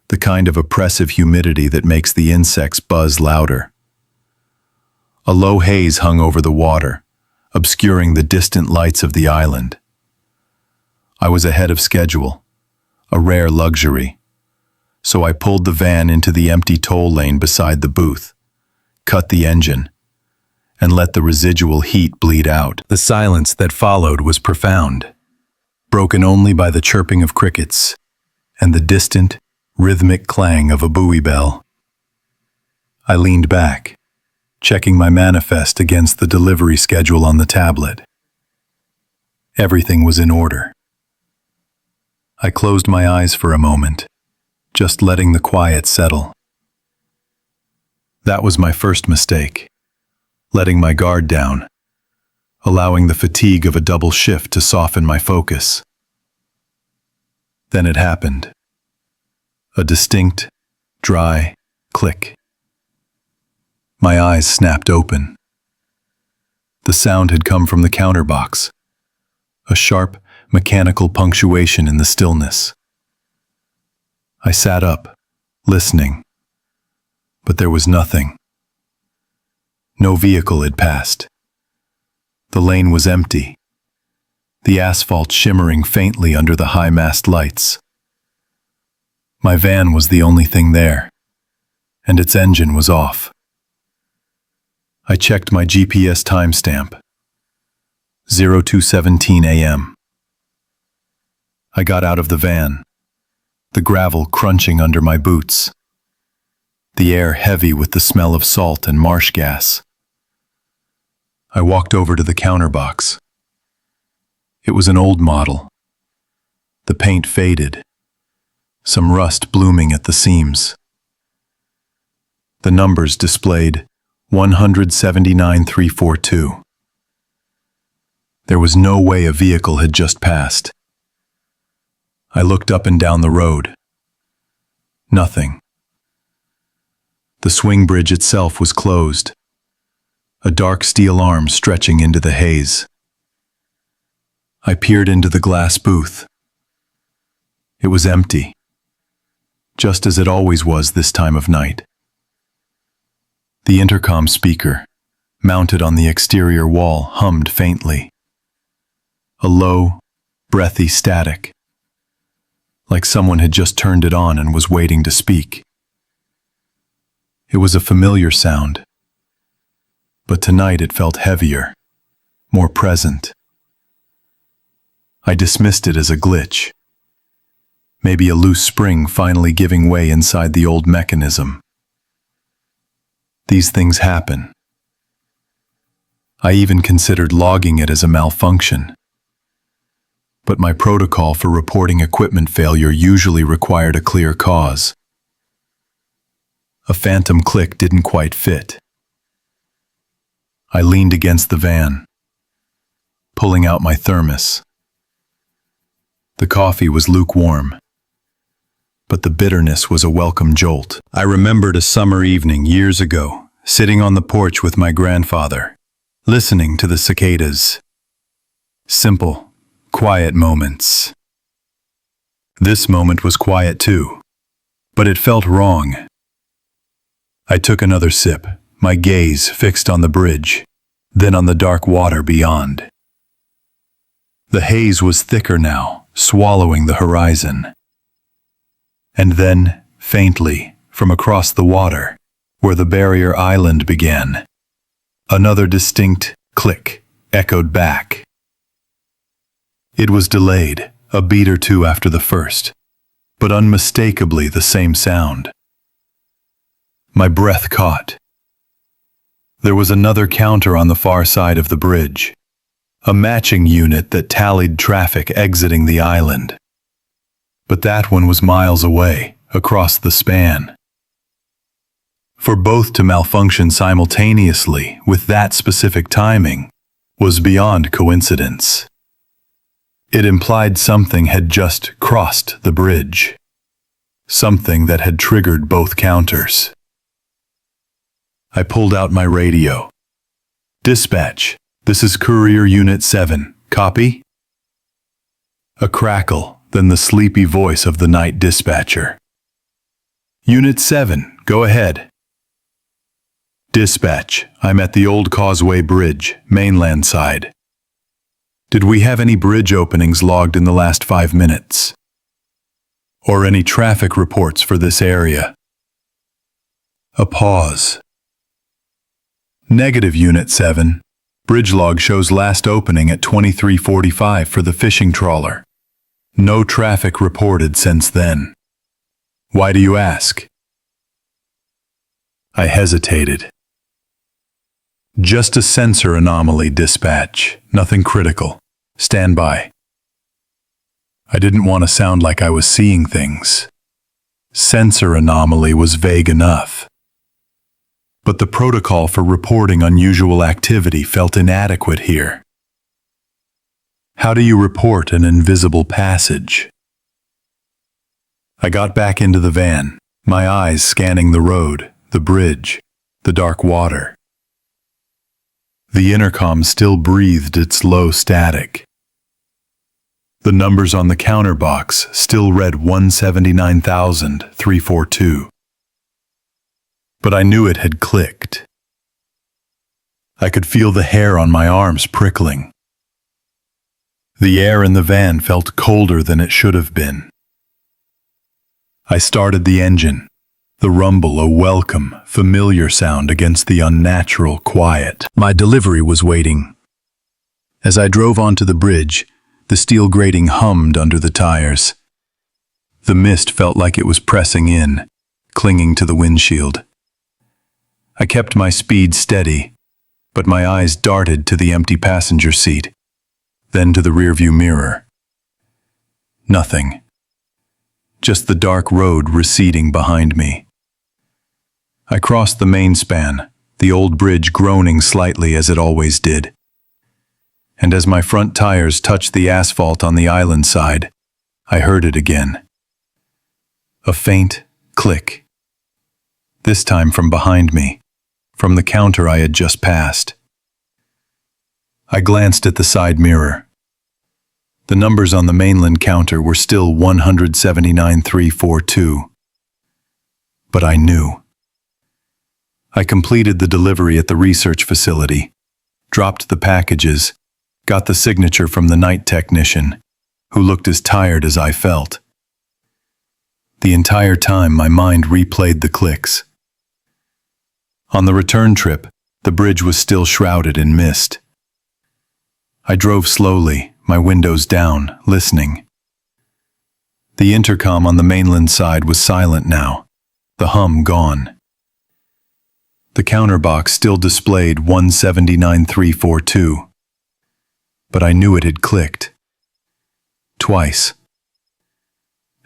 the kind of oppressive humidity that makes the insects buzz louder. A low haze hung over the water, obscuring the distant lights of the island. I was ahead of schedule, a rare luxury, so I pulled the van into the empty toll lane beside the booth, cut the engine, and let the residual heat bleed out. The silence that followed was profound, broken only by the chirping of crickets and the distant, rhythmic clang of a buoy bell. I leaned back, checking my manifest against the delivery schedule on the tablet. Everything was in order. I closed my eyes for a moment, just letting the quiet settle. That was my first mistake, letting my guard down, allowing the fatigue of a double shift to soften my focus. Then it happened. A distinct, dry click. My eyes snapped open. The sound had come from the counterbox, a sharp, mechanical punctuation in the stillness. I sat up, listening, but there was nothing. No vehicle had passed. The lane was empty, the asphalt shimmering faintly under the high-mast lights. My van was the only thing there, and its engine was off. I checked my GPS timestamp. 02:17 a.m. I got out of the van, the gravel crunching under my boots, the air heavy with the smell of salt and marsh gas. I walked over to the counterbox. It was an old model. The paint faded, some rust blooming at the seams. The numbers displayed 179,342. There was no way a vehicle had just passed. I looked up and down the road. Nothing. The swing bridge itself was closed, a dark steel arm stretching into the haze. I peered into the glass booth. It was empty, just as it always was this time of night. The intercom speaker, mounted on the exterior wall, hummed faintly. A low, breathy static, like someone had just turned it on and was waiting to speak. It was a familiar sound, but tonight it felt heavier, more present. I dismissed it as a glitch, maybe a loose spring finally giving way inside the old mechanism. These things happen. I even considered logging it as a malfunction. But my protocol for reporting equipment failure usually required a clear cause. A phantom click didn't quite fit. I leaned against the van, pulling out my thermos. The coffee was lukewarm, but the bitterness was a welcome jolt. I remembered a summer evening years ago, sitting on the porch with my grandfather, listening to the cicadas. Simple, quiet moments. This moment was quiet too, but it felt wrong. I took another sip, my gaze fixed on the bridge, then on the dark water beyond. The haze was thicker now, swallowing the horizon. And then, faintly, from across the water, where the barrier island began, another distinct click echoed back. It was delayed, a beat or two after the first, but unmistakably the same sound. My breath caught. There was another counter on the far side of the bridge, a matching unit that tallied traffic exiting the island. But that one was miles away, across the span. For both to malfunction simultaneously with that specific timing was beyond coincidence. It implied something had just crossed the bridge, something that had triggered both counters. I pulled out my radio. "Dispatch, this is Courier Unit 7. Copy?" A crackle, then the sleepy voice of the night dispatcher. "Unit 7, go ahead." "Dispatch, I'm at the Old Causeway Bridge, mainland side. Did we have any bridge openings logged in the last 5 minutes? Or any traffic reports for this area?" A pause. "Negative, Unit 7. Bridge log shows last opening at 23:45 for the fishing trawler. No traffic reported since then. Why do you ask?" I hesitated. "Just a sensor anomaly, dispatch. Nothing critical. Stand by." I didn't want to sound like I was seeing things. Sensor anomaly was vague enough. But the protocol for reporting unusual activity felt inadequate here. How do you report an invisible passage? I got back into the van, my eyes scanning the road, the bridge, the dark water. The intercom still breathed its low static. The numbers on the counter box still read 179,342. But I knew it had clicked. I could feel the hair on my arms prickling. The air in the van felt colder than it should have been. I started the engine, the rumble a welcome, familiar sound against the unnatural quiet. My delivery was waiting. As I drove onto the bridge, the steel grating hummed under the tires. The mist felt like it was pressing in, clinging to the windshield. I kept my speed steady, but my eyes darted to the empty passenger seat, then to the rearview mirror. Nothing. Just the dark road receding behind me. I crossed the main span, the old bridge groaning slightly as it always did. And as my front tires touched the asphalt on the island side, I heard it again. A faint click. This time from behind me, from the counter I had just passed. I glanced at the side mirror. The numbers on the mainland counter were still 179,342. But I knew. I completed the delivery at the research facility, dropped the packages, got the signature from the night technician, who looked as tired as I felt. The entire time my mind replayed the clicks. On the return trip, the bridge was still shrouded in mist. I drove slowly, my windows down, listening. The intercom on the mainland side was silent now, the hum gone. The counter box still displayed 179,342. But I knew it had clicked. Twice.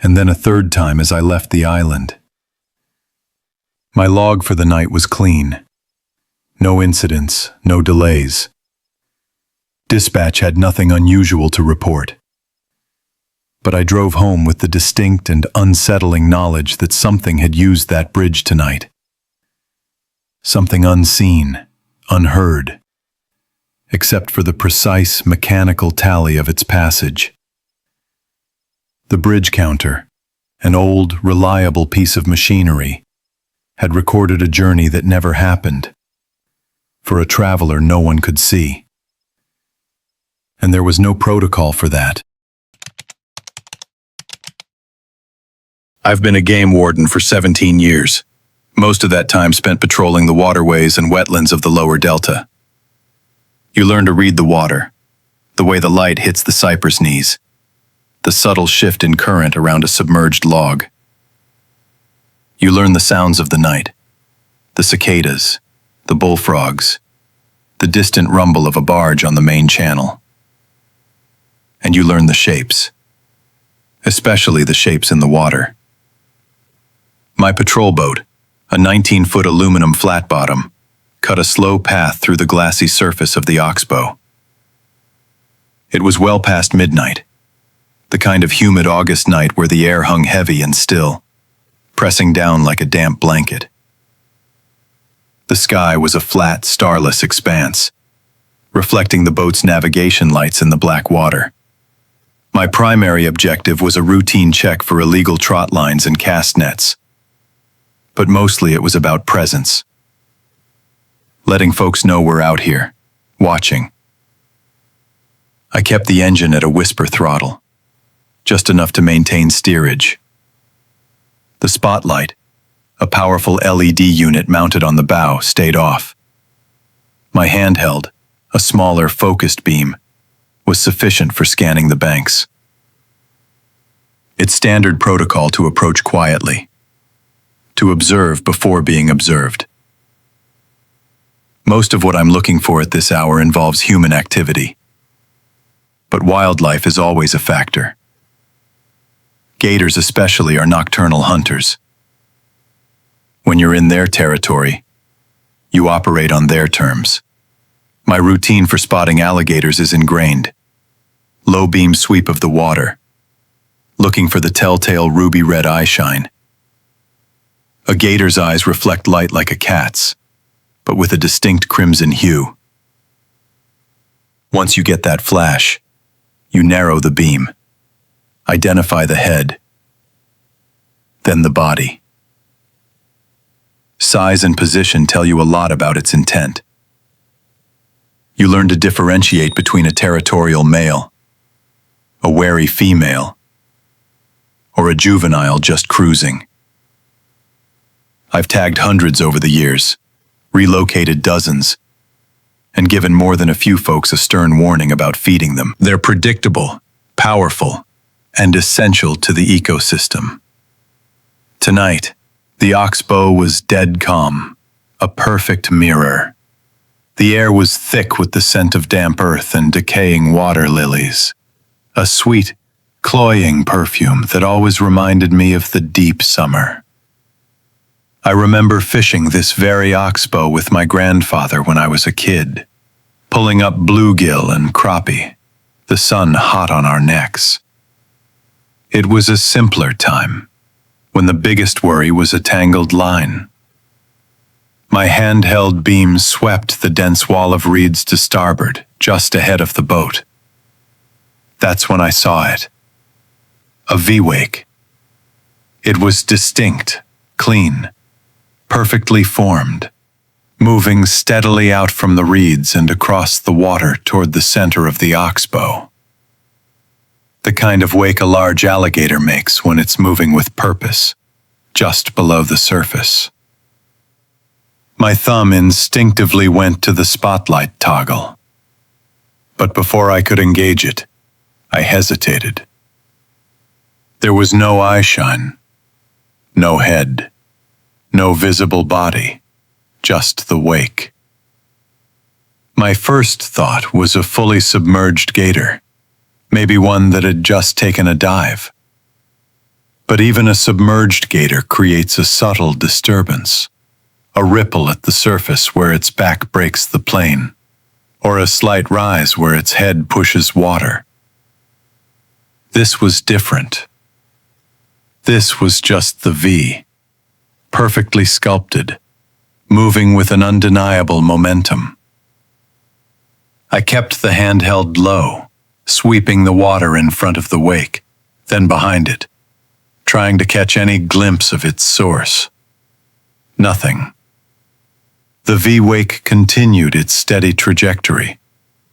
And then a third time as I left the island. My log for the night was clean. No incidents, no delays. Dispatch had nothing unusual to report. But I drove home with the distinct and unsettling knowledge that something had used that bridge tonight. Something unseen, unheard, except for the precise mechanical tally of its passage. The bridge counter, an old, reliable piece of machinery, had recorded a journey that never happened, for a traveler no one could see. And there was no protocol for that. I've been a game warden for 17 years, most of that time spent patrolling the waterways and wetlands of the lower delta. You learn to read the water, the way the light hits the cypress knees, the subtle shift in current around a submerged log. You learn the sounds of the night, the cicadas, the bullfrogs, the distant rumble of a barge on the main channel. And you learn the shapes, especially the shapes in the water. My patrol boat, a 19-foot aluminum flat bottom, cut a slow path through the glassy surface of the oxbow. It was well past midnight, the kind of humid August night where the air hung heavy and still, pressing down like a damp blanket. The sky was a flat, starless expanse, reflecting the boat's navigation lights in the black water. My primary objective was a routine check for illegal trot lines and cast nets, but mostly it was about presence. Letting folks know we're out here, watching. I kept the engine at a whisper throttle, just enough to maintain steerage. The spotlight, a powerful LED unit mounted on the bow, stayed off. My handheld, a smaller focused beam, was sufficient for scanning the banks. It's standard protocol to approach quietly, to observe before being observed. Most of what I'm looking for at this hour involves human activity, but wildlife is always a factor. Gators especially are nocturnal hunters. When you're in their territory, you operate on their terms. My routine for spotting alligators is ingrained. Low beam sweep of the water, looking for the telltale ruby red eye shine. A gator's eyes reflect light like a cat's, but with a distinct crimson hue. Once you get that flash, you narrow the beam, identify the head, then the body. Size and position tell you a lot about its intent. You learn to differentiate between a territorial male, a wary female, or a juvenile just cruising. I've tagged hundreds over the years, relocated dozens, and given more than a few folks a stern warning about feeding them. They're predictable, powerful, and essential to the ecosystem. Tonight, the oxbow was dead calm, a perfect mirror. The air was thick with the scent of damp earth and decaying water lilies, a sweet, cloying perfume that always reminded me of the deep summer. I remember fishing this very oxbow with my grandfather when I was a kid, pulling up bluegill and crappie, the sun hot on our necks. It was a simpler time, when the biggest worry was a tangled line. My handheld beam swept the dense wall of reeds to starboard, just ahead of the boat. That's when I saw it. A V-wake. It was distinct, clean, perfectly formed, moving steadily out from the reeds and across the water toward the center of the oxbow. The kind of wake a large alligator makes when it's moving with purpose, just below the surface. My thumb instinctively went to the spotlight toggle. But before I could engage it, I hesitated. There was no eye shine, no head, no visible body, just the wake. My first thought was a fully submerged gator, maybe one that had just taken a dive. But even a submerged gator creates a subtle disturbance, a ripple at the surface where its back breaks the plane, or a slight rise where its head pushes water. This was different. This was just the V, perfectly sculpted, moving with an undeniable momentum. I kept the handheld low, sweeping the water in front of the wake, then behind it, trying to catch any glimpse of its source. Nothing. The V-wake continued its steady trajectory,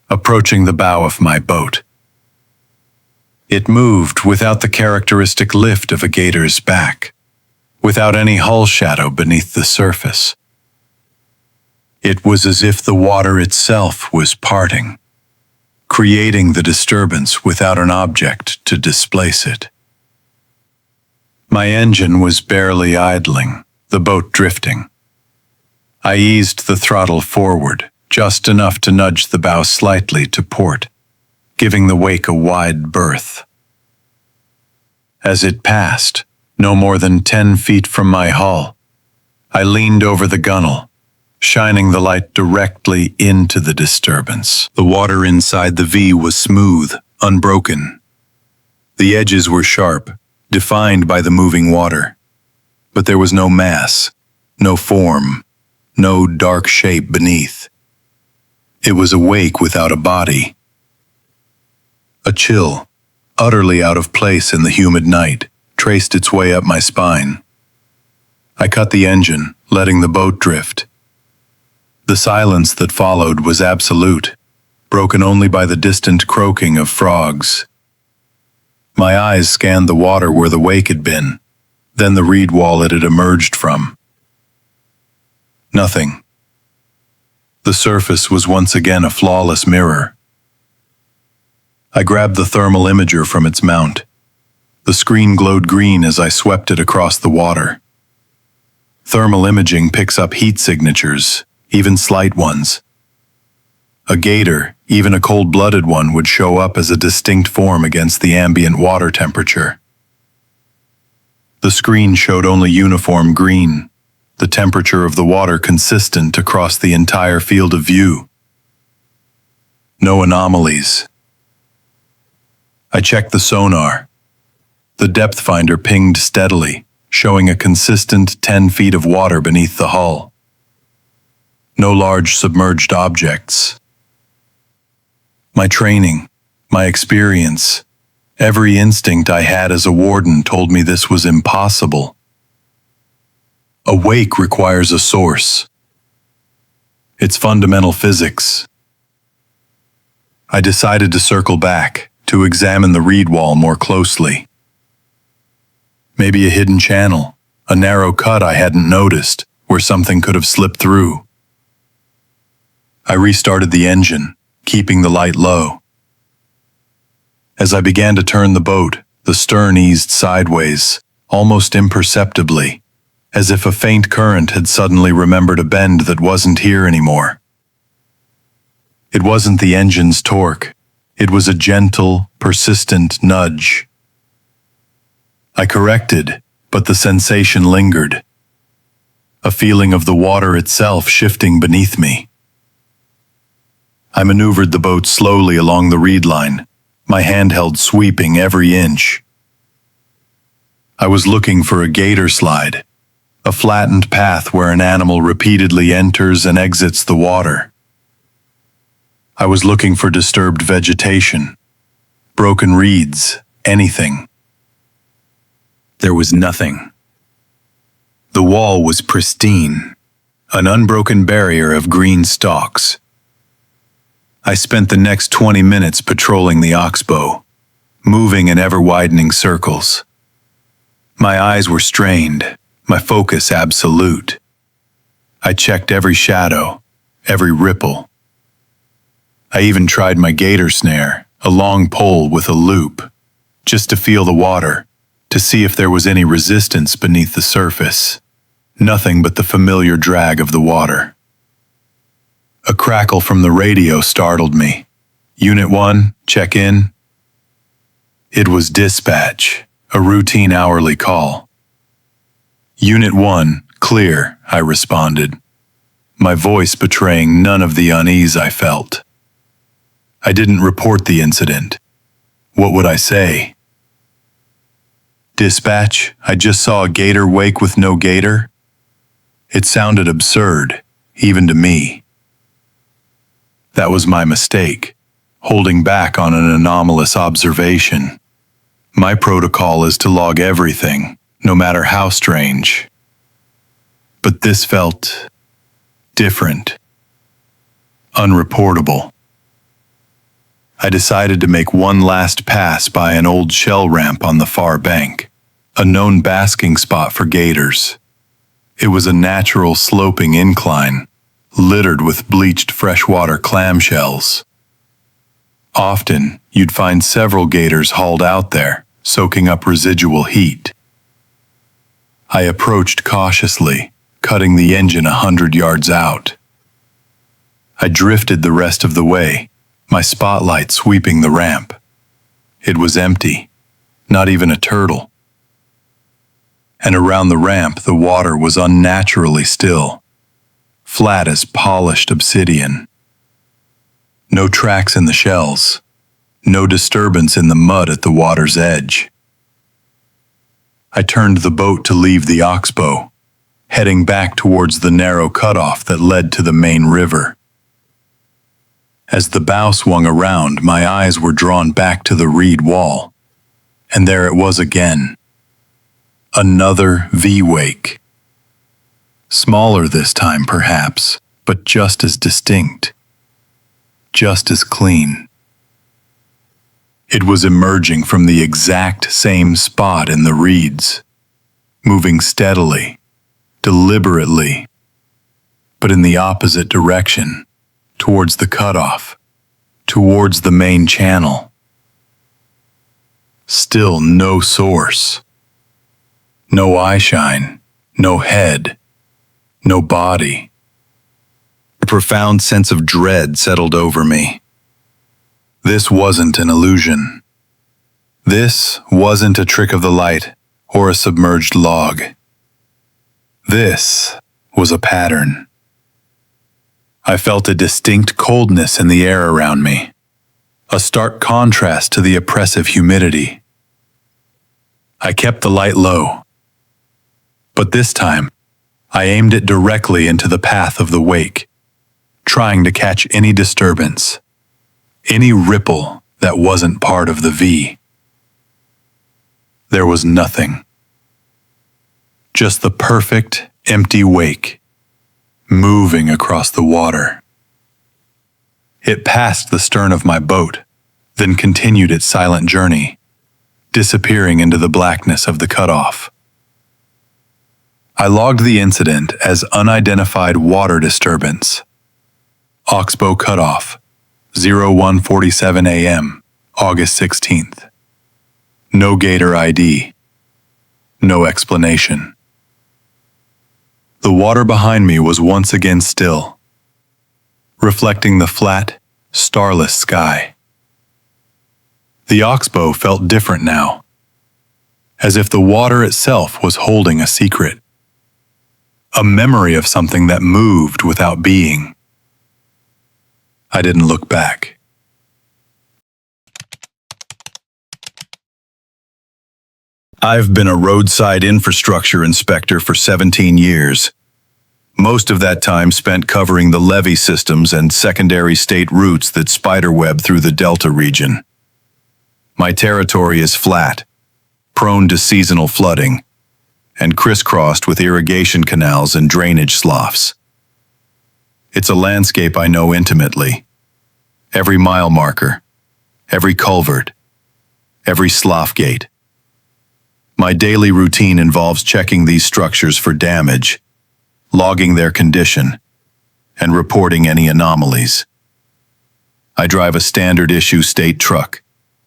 approaching the bow of my boat. It moved without the characteristic lift of a gator's back, without any hull shadow beneath the surface. It was as if the water itself was parting, creating the disturbance without an object to displace it. My engine was barely idling, the boat drifting. I eased the throttle forward, just enough to nudge the bow slightly to port, giving the wake a wide berth. As it passed, no more than 10 feet from my hull, I leaned over the gunwale, shining the light directly into the disturbance. The water inside the V was smooth, unbroken. The edges were sharp, defined by the moving water. But there was no mass, no form, no dark shape beneath. It was a wake without a body. A chill, utterly out of place in the humid night, traced its way up my spine. I cut the engine, letting the boat drift. The silence that followed was absolute, broken only by the distant croaking of frogs. My eyes scanned the water where the wake had been, then the reed wall it had emerged from. Nothing. The surface was once again a flawless mirror. I grabbed the thermal imager from its mount. The screen glowed green as I swept it across the water. Thermal imaging picks up heat signatures, even slight ones. A gator, even a cold-blooded one, would show up as a distinct form against the ambient water temperature. The screen showed only uniform green, the temperature of the water consistent across the entire field of view. No anomalies. I checked the sonar. The depth finder pinged steadily, showing a consistent 10 feet of water beneath the hull. No large submerged objects. My training, my experience, every instinct I had as a warden told me this was impossible. A wake requires a source. It's fundamental physics. I decided to circle back, to examine the reed wall more closely. Maybe a hidden channel, a narrow cut I hadn't noticed, where something could have slipped through. I restarted the engine, keeping the light low. As I began to turn the boat, the stern eased sideways, almost imperceptibly, as if a faint current had suddenly remembered a bend that wasn't here anymore. It wasn't the engine's torque. It was a gentle, persistent nudge. I corrected, but the sensation lingered. A feeling of the water itself shifting beneath me. I maneuvered the boat slowly along the reed line, my handheld sweeping every inch. I was looking for a gator slide, a flattened path where an animal repeatedly enters and exits the water. I was looking for disturbed vegetation, broken reeds, anything. There was nothing. The wall was pristine, an unbroken barrier of green stalks. I spent the next 20 minutes patrolling the oxbow, moving in ever-widening circles. My eyes were strained, my focus absolute. I checked every shadow, every ripple. I even tried my gator snare, a long pole with a loop, just to feel the water, to see if there was any resistance beneath the surface. Nothing but the familiar drag of the water. A crackle from the radio startled me. Unit 1, check in. It was dispatch, a routine hourly call. Unit 1, clear, I responded, my voice betraying none of the unease I felt. I didn't report the incident. What would I say? Dispatch, I just saw a gator wake with no gator. It sounded absurd, even to me. That was my mistake, holding back on an anomalous observation. My protocol is to log everything, no matter how strange. But this felt different, unreportable. I decided to make one last pass by an old shell ramp on the far bank, a known basking spot for gators. It was a natural sloping incline, littered with bleached freshwater clamshells. Often, you'd find several gators hauled out there, soaking up residual heat. I approached cautiously, cutting the engine 100 yards out. I drifted the rest of the way, my spotlight sweeping the ramp. It was empty, not even a turtle. And around the ramp, the water was unnaturally still, flat as polished obsidian. No tracks in the shells, no disturbance in the mud at the water's edge. I turned the boat to leave the oxbow, heading back towards the narrow cutoff that led to the main river. As the bow swung around, my eyes were drawn back to the reed wall, and there it was again. Another V-wake. Smaller this time, perhaps, but just as distinct. Just as clean. It was emerging from the exact same spot in the reeds, moving steadily, deliberately, but in the opposite direction, towards the cutoff, towards the main channel. Still no source. No eyeshine, no head, no body. A profound sense of dread settled over me. This wasn't an illusion. This wasn't a trick of the light or a submerged log. This was a pattern. I felt a distinct coldness in the air around me, a stark contrast to the oppressive humidity. I kept the light low, but this time, I aimed it directly into the path of the wake, trying to catch any disturbance, any ripple that wasn't part of the V. There was nothing. Just the perfect, empty wake, moving across the water. It passed the stern of my boat, then continued its silent journey, disappearing into the blackness of the cutoff. I logged the incident as unidentified water disturbance. Oxbow Cutoff, 01:47 a.m., August 16th. No gator ID. No explanation. The water behind me was once again still, reflecting the flat, starless sky. The oxbow felt different now, as if the water itself was holding a secret, a memory of something that moved without being. I didn't look back. I've been a roadside infrastructure inspector for 17 years. Most of that time spent covering the levee systems and secondary state routes that spiderweb through the Delta region. My territory is flat, prone to seasonal flooding, and crisscrossed with irrigation canals and drainage sloughs. It's a landscape I know intimately. Every mile marker, every culvert, every slough gate. My daily routine involves checking these structures for damage, logging their condition, and reporting any anomalies. I drive a standard-issue state truck,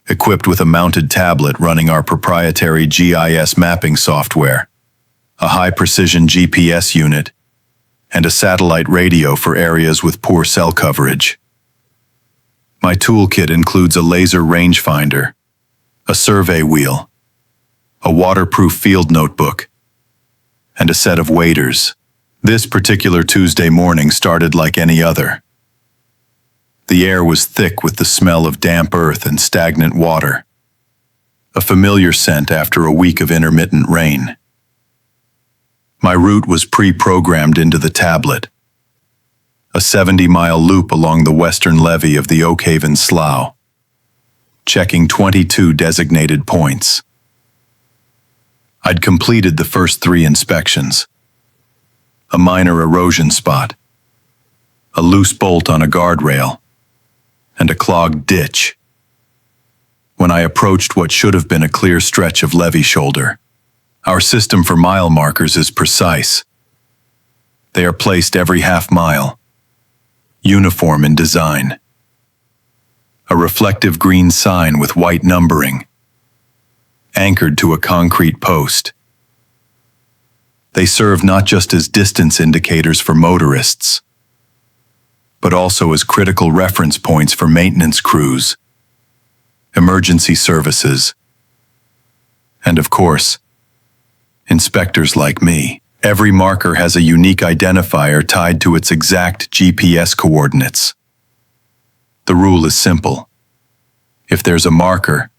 equipped with a mounted tablet running our proprietary GIS mapping software, a high-precision GPS unit, and a satellite radio for areas with poor cell coverage. My toolkit includes a laser rangefinder, a survey wheel, a waterproof field notebook, and a set of waders. This particular Tuesday morning started like any other. The air was thick with the smell of damp earth and stagnant water, a familiar scent after a week of intermittent rain. My route was pre-programmed into the tablet, a 70-mile loop along the western levee of the Oakhaven Slough, checking 22 designated points. I'd completed the first 3 inspections. A minor erosion spot, a loose bolt on a guardrail, and a clogged ditch. when I approached what should have been a clear stretch of levee shoulder. Our system for mile markers is precise. They are placed every half mile, uniform in design. A reflective green sign with white numbering, anchored to a concrete post. They serve not just as distance indicators for motorists, but also as critical reference points for maintenance crews, emergency services, and of course, inspectors like me. Every marker has a unique identifier tied to its exact GPS coordinates. The rule is simple. If there's a marker,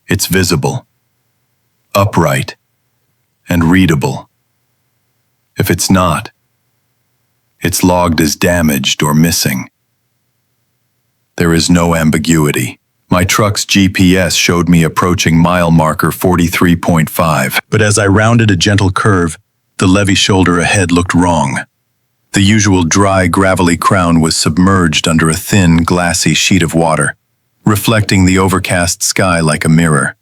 it's visible, upright, and readable. If it's not, it's logged as damaged or missing. There is no ambiguity. My truck's GPS showed me approaching mile marker 43.5, but as I rounded a gentle curve, the levee shoulder ahead looked wrong. The usual dry, gravelly crown was submerged under a thin, glassy sheet of water, reflecting the overcast sky like a mirror.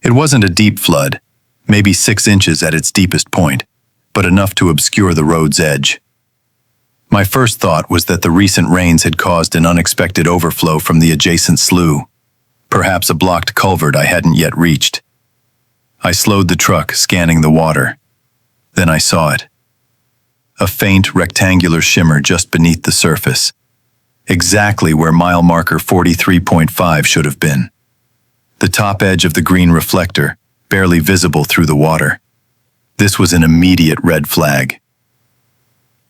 It wasn't a deep flood, maybe 6 inches at its deepest point, but enough to obscure the road's edge. My first thought was that the recent rains had caused an unexpected overflow from the adjacent slough, perhaps a blocked culvert I hadn't yet reached. I slowed the truck, scanning the water. Then I saw it. A faint, rectangular shimmer just beneath the surface, exactly where mile marker 43.5 should have been. The top edge of the green reflector, barely visible through the water. This was an immediate red flag.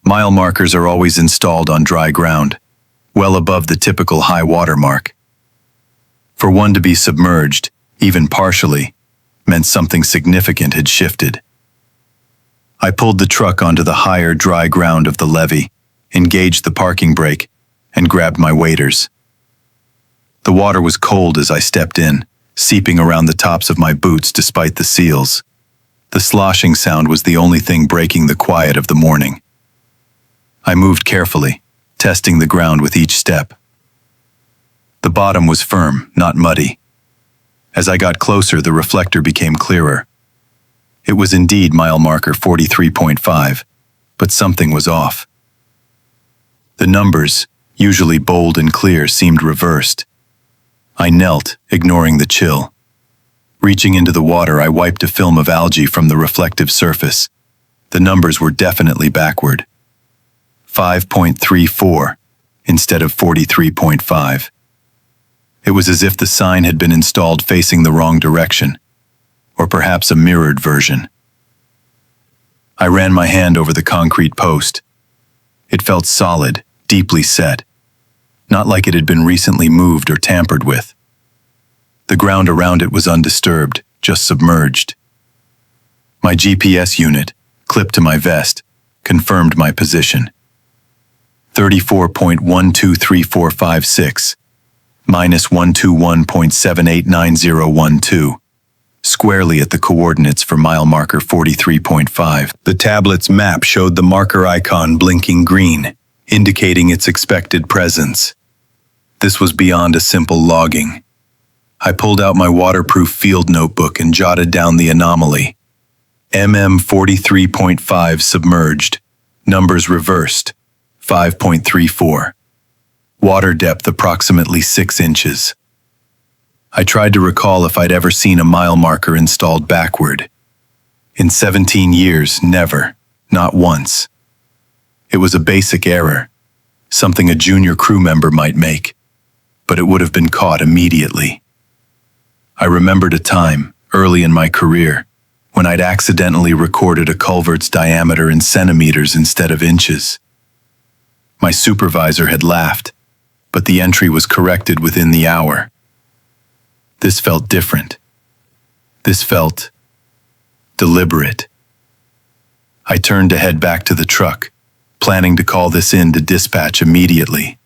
Mile markers are always installed on dry ground, well above the typical high water mark. For one to be submerged, even partially, meant something significant had shifted. I pulled the truck onto the higher, dry ground of the levee, engaged the parking brake, and grabbed my waders. The water was cold as I stepped in, seeping around the tops of my boots despite the seals. The sloshing sound was the only thing breaking the quiet of the morning. I moved carefully, testing the ground with each step. The bottom was firm, not muddy. As I got closer, the reflector became clearer. It was indeed mile marker 43.5, but something was off. The numbers, usually bold and clear, seemed reversed. I knelt, ignoring the chill. Reaching into the water, I wiped a film of algae from the reflective surface. The numbers were definitely backward. 5.34 instead of 43.5. It was as if the sign had been installed facing the wrong direction, or perhaps a mirrored version. I ran my hand over the concrete post. It felt solid, deeply set, not like it had been recently moved or tampered with. The ground around it was undisturbed, just submerged. My GPS unit, clipped to my vest, confirmed my position. 34.123456, minus 121.789012. Squarely at the coordinates for mile marker 43.5. The tablet's map showed the marker icon blinking green, indicating its expected presence. This was beyond a simple logging. I pulled out my waterproof field notebook and jotted down the anomaly. MM 43.5 submerged, numbers reversed, 5.34. Water depth approximately 6 inches. I tried to recall if I'd ever seen a mile marker installed backward. In 17 years, never, not once. It was a basic error, something a junior crew member might make, but it would have been caught immediately. I remembered a time, early in my career, when I'd accidentally recorded a culvert's diameter in centimeters instead of inches. My supervisor had laughed, but the entry was corrected within the hour. This felt different. This felt deliberate. I turned to head back to the truck, planning to call this in to dispatch immediately.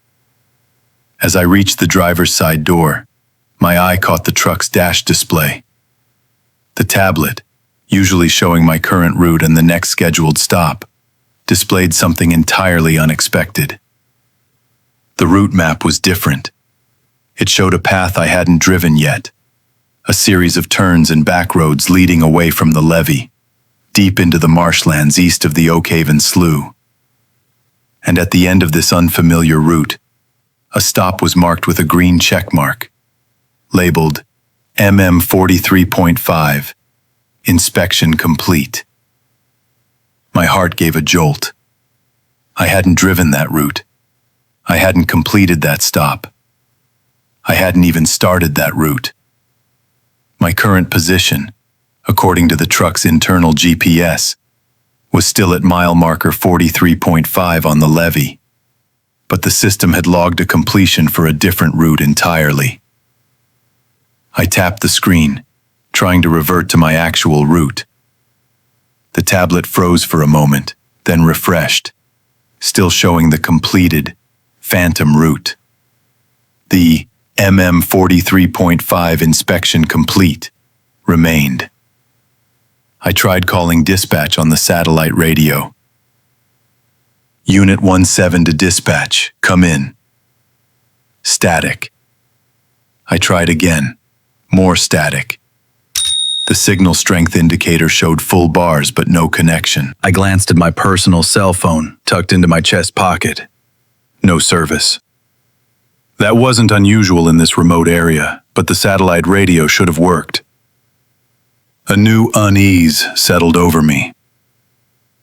As I reached the driver's side door, my eye caught the truck's dash display. The tablet, usually showing my current route and the next scheduled stop, displayed something entirely unexpected. The route map was different. It showed a path I hadn't driven yet, a series of turns and back roads leading away from the levee, deep into the marshlands east of the Oakhaven Slough. And at the end of this unfamiliar route, a stop was marked with a green check mark, labeled MM 43.5, inspection complete. My heart gave a jolt. I hadn't driven that route. I hadn't completed that stop. I hadn't even started that route. My current position, according to the truck's internal GPS, was still at mile marker 43.5 on the levee, but the system had logged a completion for a different route entirely. I tapped the screen, trying to revert to my actual route. The tablet froze for a moment, then refreshed, still showing the completed, phantom route. The MM 43.5 inspection complete remained. I tried calling dispatch on the satellite radio. Unit 17 to dispatch, come in. Static. I tried again. More static. The signal strength indicator showed full bars but no connection. I glanced at my personal cell phone, tucked into my chest pocket. No service. That wasn't unusual in this remote area, but the satellite radio should have worked. A new unease settled over me.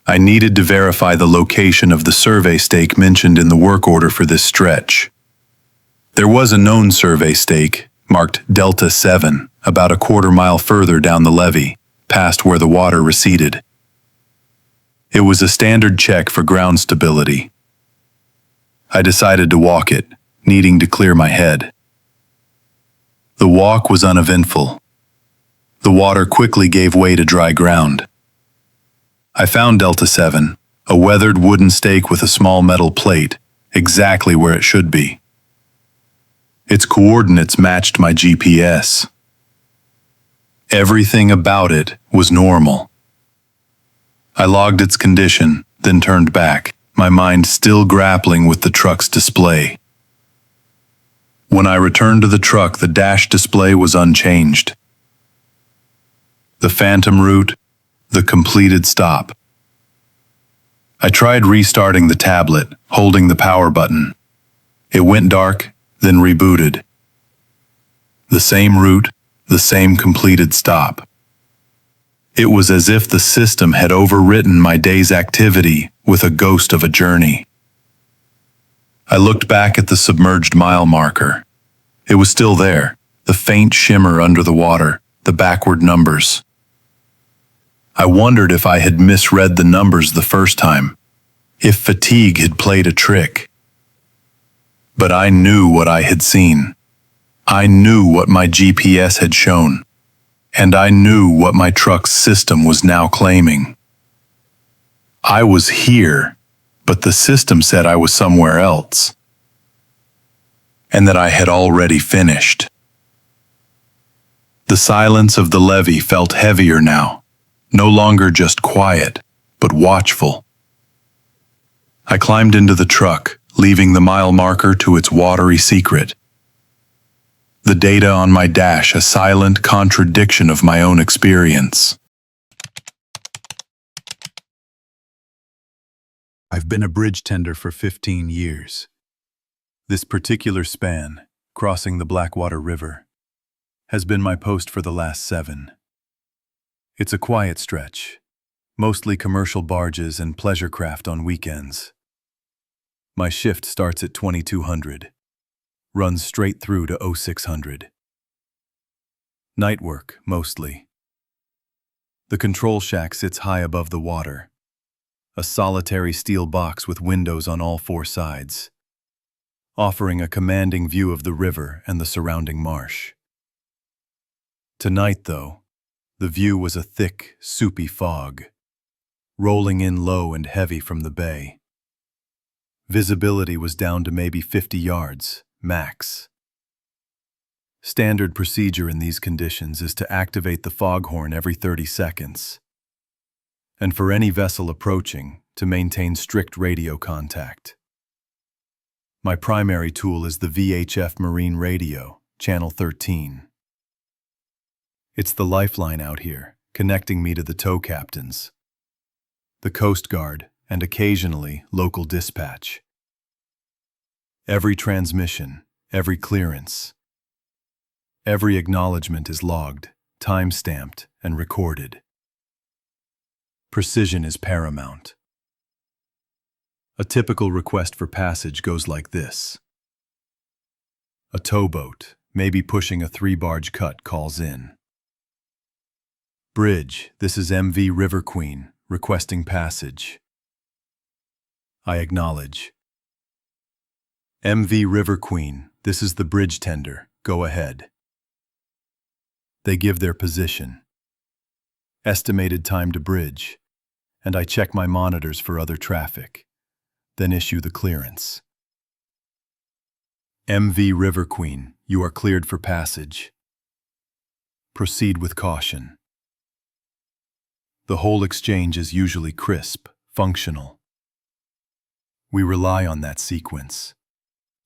I needed to verify the location of the survey stake mentioned in the work order for this stretch. There was a known survey stake, marked Delta 7, about a quarter-mile further down the levee, past where the water receded. It was a standard check for ground stability. I decided to walk it, needing to clear my head. The walk was uneventful. The water quickly gave way to dry ground. I found Delta 7, a weathered wooden stake with a small metal plate, exactly where it should be. Its coordinates matched my GPS. Everything about it was normal. I logged its condition, then turned back, my mind still grappling with the truck's display. When I returned to the truck, the dash display was unchanged. The phantom route, the completed stop. I tried restarting the tablet, holding the power button. It went dark, then rebooted. The same route, the same completed stop. It was as if the system had overwritten my day's activity with a ghost of a journey. I looked back at the submerged mile marker. It was still there, the faint shimmer under the water, the backward numbers. I wondered if I had misread the numbers the first time, if fatigue had played a trick. But I knew what I had seen. I knew what my GPS had shown, and I knew what my truck's system was now claiming. I was here, but the system said I was somewhere else, and that I had already finished. The silence of the levee felt heavier now, no longer just quiet, but watchful. I climbed into the truck, leaving the mile marker to its watery secret. The data on my dash a silent contradiction of my own experience. I've been a bridge tender for 15 years. This particular span, crossing the Blackwater River, has been my post for the last 7. It's a quiet stretch, mostly commercial barges and pleasure craft on weekends. My shift starts at 2200, runs straight through to 0600. Night work, mostly. The control shack sits high above the water, a solitary steel box with windows on all 4 sides, offering a commanding view of the river and the surrounding marsh. Tonight, though, the view was a thick, soupy fog, rolling in low and heavy from the bay. Visibility was down to maybe 50 yards, max. Standard procedure in these conditions is to activate the foghorn every 30 seconds, and for any vessel approaching, to maintain strict radio contact. My primary tool is the VHF Marine Radio, Channel 13. It's the lifeline out here, connecting me to the tow captains, the Coast Guard, and occasionally local dispatch. Every transmission, every clearance, every acknowledgement is logged, time-stamped, and recorded. Precision is paramount. A typical request for passage goes like this. A towboat, maybe pushing a 3-barge cut, calls in. Bridge, this is MV River Queen, requesting passage. I acknowledge. MV River Queen, this is the bridge tender, go ahead. They give their position, estimated time to bridge, and I check my monitors for other traffic, then issue the clearance. MV River Queen, you are cleared for passage. Proceed with caution. The whole exchange is usually crisp, functional. We rely on that sequence.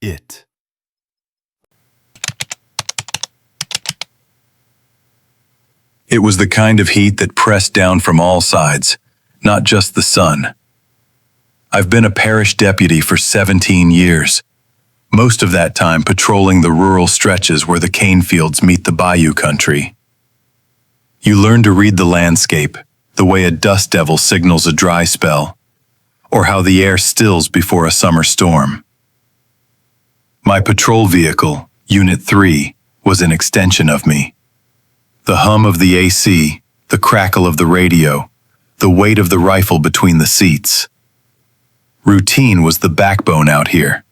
It. It was the kind of heat that pressed down from all sides, not just the sun. I've been a parish deputy for 17 years, most of that time patrolling the rural stretches where the cane fields meet the Bayou country. You learn to read the landscape, the way a dust devil signals a dry spell, or how the air stills before a summer storm. My patrol vehicle, Unit 3, was an extension of me. The hum of the AC, the crackle of the radio, the weight of the rifle between the seats. Routine was the backbone out here.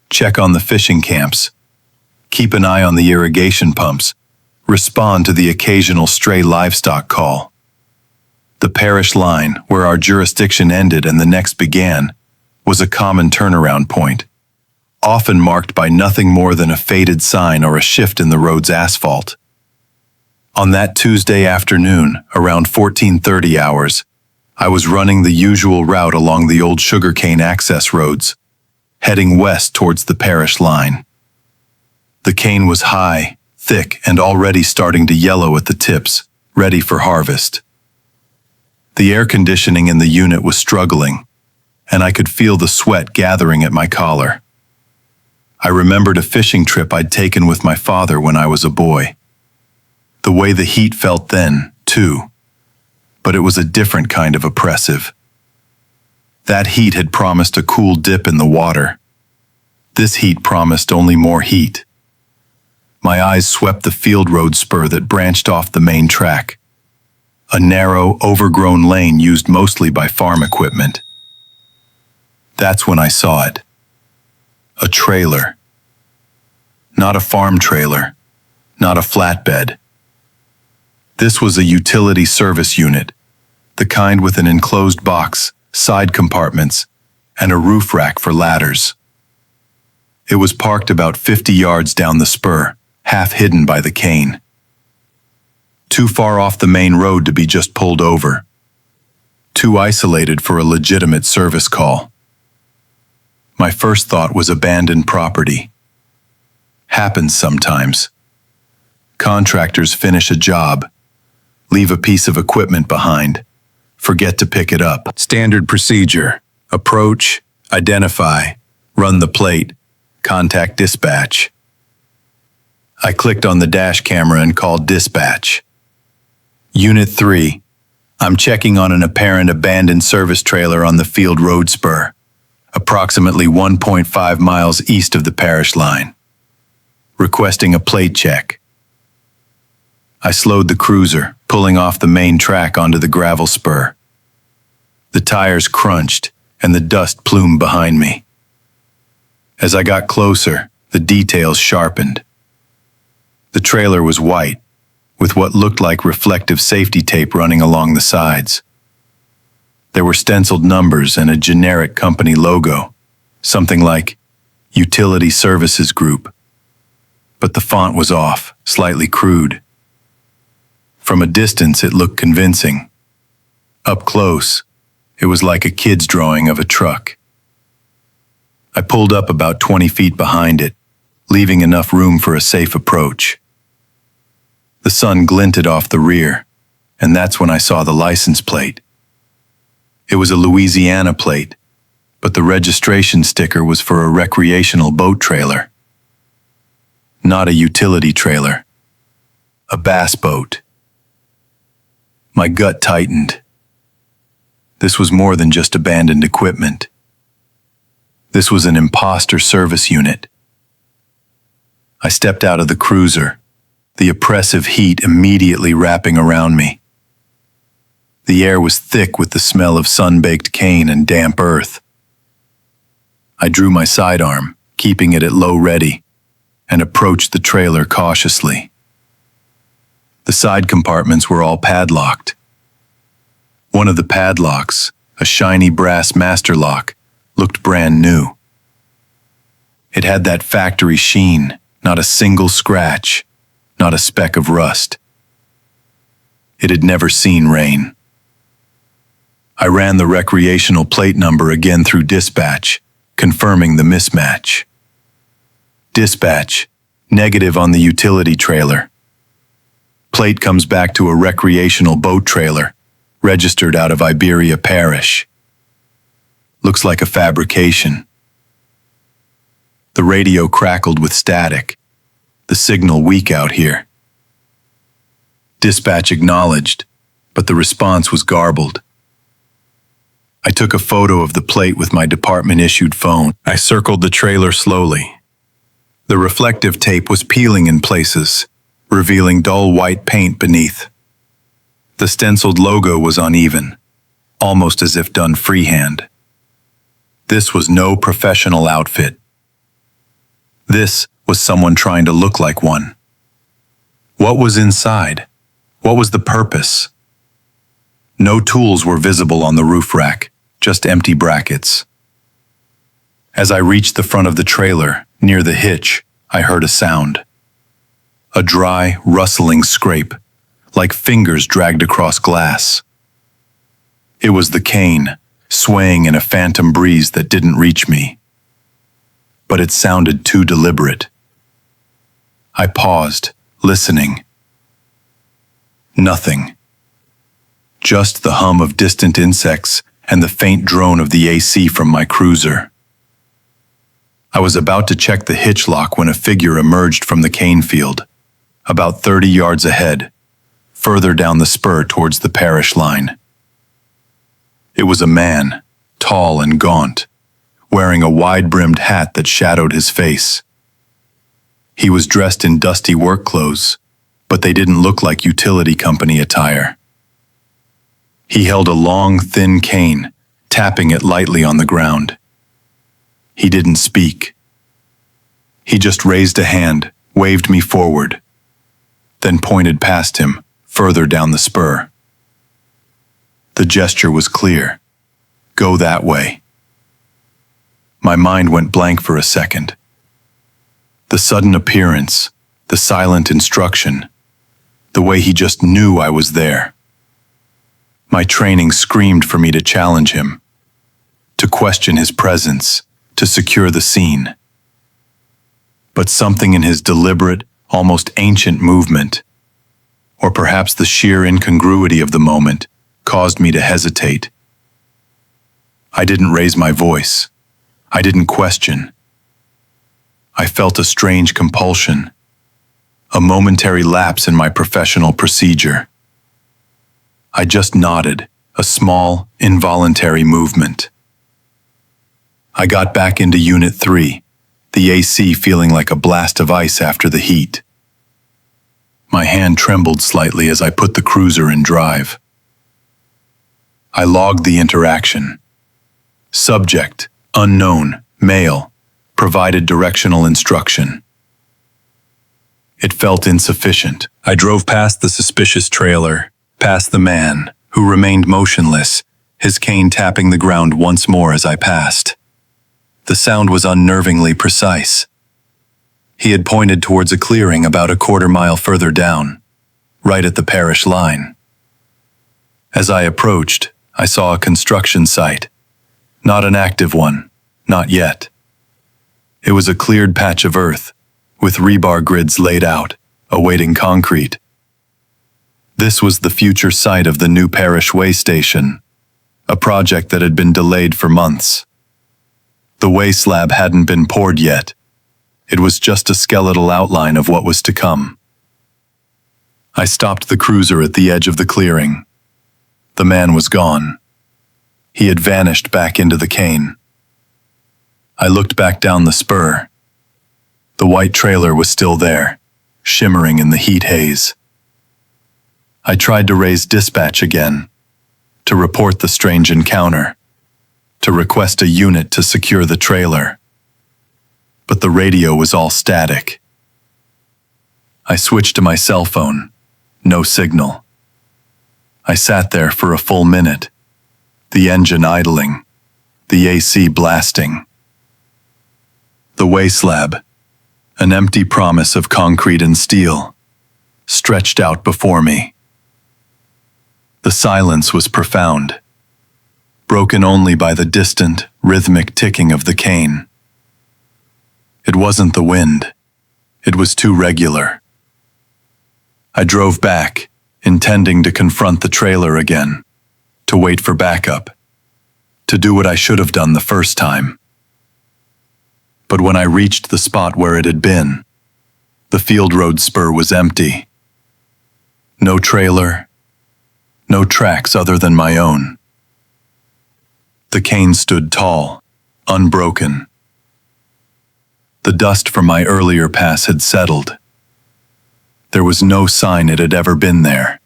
Check on the fishing camps. Keep an eye on the irrigation pumps. Respond to the occasional stray livestock call. The parish line, where our jurisdiction ended and the next began, was a common turnaround point, often marked by nothing more than a faded sign or a shift in the road's asphalt. On that Tuesday afternoon, around 14:30 hours, I was running the usual route along the old sugarcane access roads, heading west towards the parish line. The cane was high, thick, and already starting to yellow at the tips, ready for harvest. The air conditioning in the unit was struggling, and I could feel the sweat gathering at my collar. I remembered a fishing trip I'd taken with my father when I was a boy. The way the heat felt then, too, but it was a different kind of oppressive. That heat had promised a cool dip in the water. This heat promised only more heat. My eyes swept the field road spur that branched off the main track, a narrow, overgrown lane used mostly by farm equipment. That's when I saw it. A trailer. Not a farm trailer, not a flatbed. This was a utility service unit, the kind with an enclosed box, side compartments, and a roof rack for ladders. It was parked about 50 yards down the spur, half hidden by the cane. Too far off the main road to be just pulled over. Too isolated for a legitimate service call. My first thought was abandoned property. Happens sometimes. Contractors finish a job, leave a piece of equipment behind, forget to pick it up. Standard procedure: approach, identify, run the plate, contact dispatch. I clicked on the dash camera and called dispatch. Unit 3, I'm checking on an apparent abandoned service trailer on the field road spur, approximately 1.5 miles east of the parish line. Requesting a plate check. I slowed the cruiser, pulling off the main track onto the gravel spur. The tires crunched, and the dust plumed behind me. As I got closer, the details sharpened. The trailer was white, with what looked like reflective safety tape running along the sides. There were stenciled numbers and a generic company logo, something like Utility Services Group. But the font was off, slightly crude. From a distance, it looked convincing. Up close, it was like a kid's drawing of a truck. I pulled up about 20 feet behind it, leaving enough room for a safe approach. The sun glinted off the rear, and that's when I saw the license plate. It was a Louisiana plate, but the registration sticker was for a recreational boat trailer. Not a utility trailer. A bass boat. My gut tightened. This was more than just abandoned equipment. This was an imposter service unit. I stepped out of the cruiser, the oppressive heat immediately wrapping around me. The air was thick with the smell of sun-baked cane and damp earth. I drew my sidearm, keeping it at low ready, and approached the trailer cautiously. The side compartments were all padlocked. One of the padlocks, a shiny brass master lock, looked brand new. It had that factory sheen, not a single scratch, not a speck of rust. It had never seen rain. I ran the recreational plate number again through dispatch, confirming the mismatch. Dispatch, negative on the utility trailer. Plate comes back to a recreational boat trailer, registered out of Iberia Parish. Looks like a fabrication. The radio crackled with static. The signal weak out here. Dispatch acknowledged, but the response was garbled. I took a photo of the plate with my department-issued phone. I circled the trailer slowly. The reflective tape was peeling in places, revealing dull white paint beneath. The stenciled logo was uneven, almost as if done freehand. This was no professional outfit. This was someone trying to look like one. What was inside? What was the purpose? No tools were visible on the roof rack, just empty brackets. As I reached the front of the trailer, near the hitch, I heard a sound. A dry, rustling scrape, like fingers dragged across glass. It was the cane, swaying in a phantom breeze that didn't reach me. But it sounded too deliberate. I paused, listening. Nothing. Just the hum of distant insects and the faint drone of the AC from my cruiser. I was about to check the hitch lock when a figure emerged from the cane field, about 30 yards ahead, further down the spur towards the parish line. It was a man, tall and gaunt, wearing a wide-brimmed hat that shadowed his face. He was dressed in dusty work clothes, but they didn't look like utility company attire. He held a long, thin cane, tapping it lightly on the ground. He didn't speak. He just raised a hand, waved me forward, then pointed past him, further down the spur. The gesture was clear. Go that way. My mind went blank for a second. The sudden appearance, the silent instruction, the way he just knew I was there. My training screamed for me to challenge him, to question his presence, to secure the scene. But something in his deliberate, almost ancient movement, or perhaps the sheer incongruity of the moment, caused me to hesitate. I didn't raise my voice. I didn't question. I felt a strange compulsion, a momentary lapse in my professional procedure. I just nodded, a small, involuntary movement. I got back into Unit 3, the AC feeling like a blast of ice after the heat. My hand trembled slightly as I put the cruiser in drive. I logged the interaction. Subject, unknown, male, provided directional instruction. It felt insufficient. I drove past the suspicious trailer, past the man, who remained motionless, his cane tapping the ground once more as I passed. The sound was unnervingly precise. He had pointed towards a clearing about a quarter-mile further down, right at the parish line. As I approached, I saw a construction site. Not an active one, not yet, It was a cleared patch of earth, with rebar grids laid out, awaiting concrete. This was the future site of the new parish way station, a project that had been delayed for months. The way slab hadn't been poured yet. It was just a skeletal outline of what was to come. I stopped the cruiser at the edge of the clearing. The man was gone. He had vanished back into the cane. I looked back down the spur. The white trailer was still there, shimmering in the heat haze. I tried to raise dispatch again, to report the strange encounter, to request a unit to secure the trailer. But the radio was all static. I switched to my cell phone. No signal. I sat there for a full minute, the engine idling, the AC blasting. The way slab, an empty promise of concrete and steel, stretched out before me. The silence was profound, broken only by the distant, rhythmic ticking of the cane. It wasn't the wind. It was too regular. I drove back, intending to confront the trailer again, to wait for backup, to do what I should have done the first time. But when I reached the spot where it had been, the field road spur was empty. No trailer, no tracks other than my own. The cane stood tall, unbroken. The dust from my earlier pass had settled. There was no sign it had ever been there.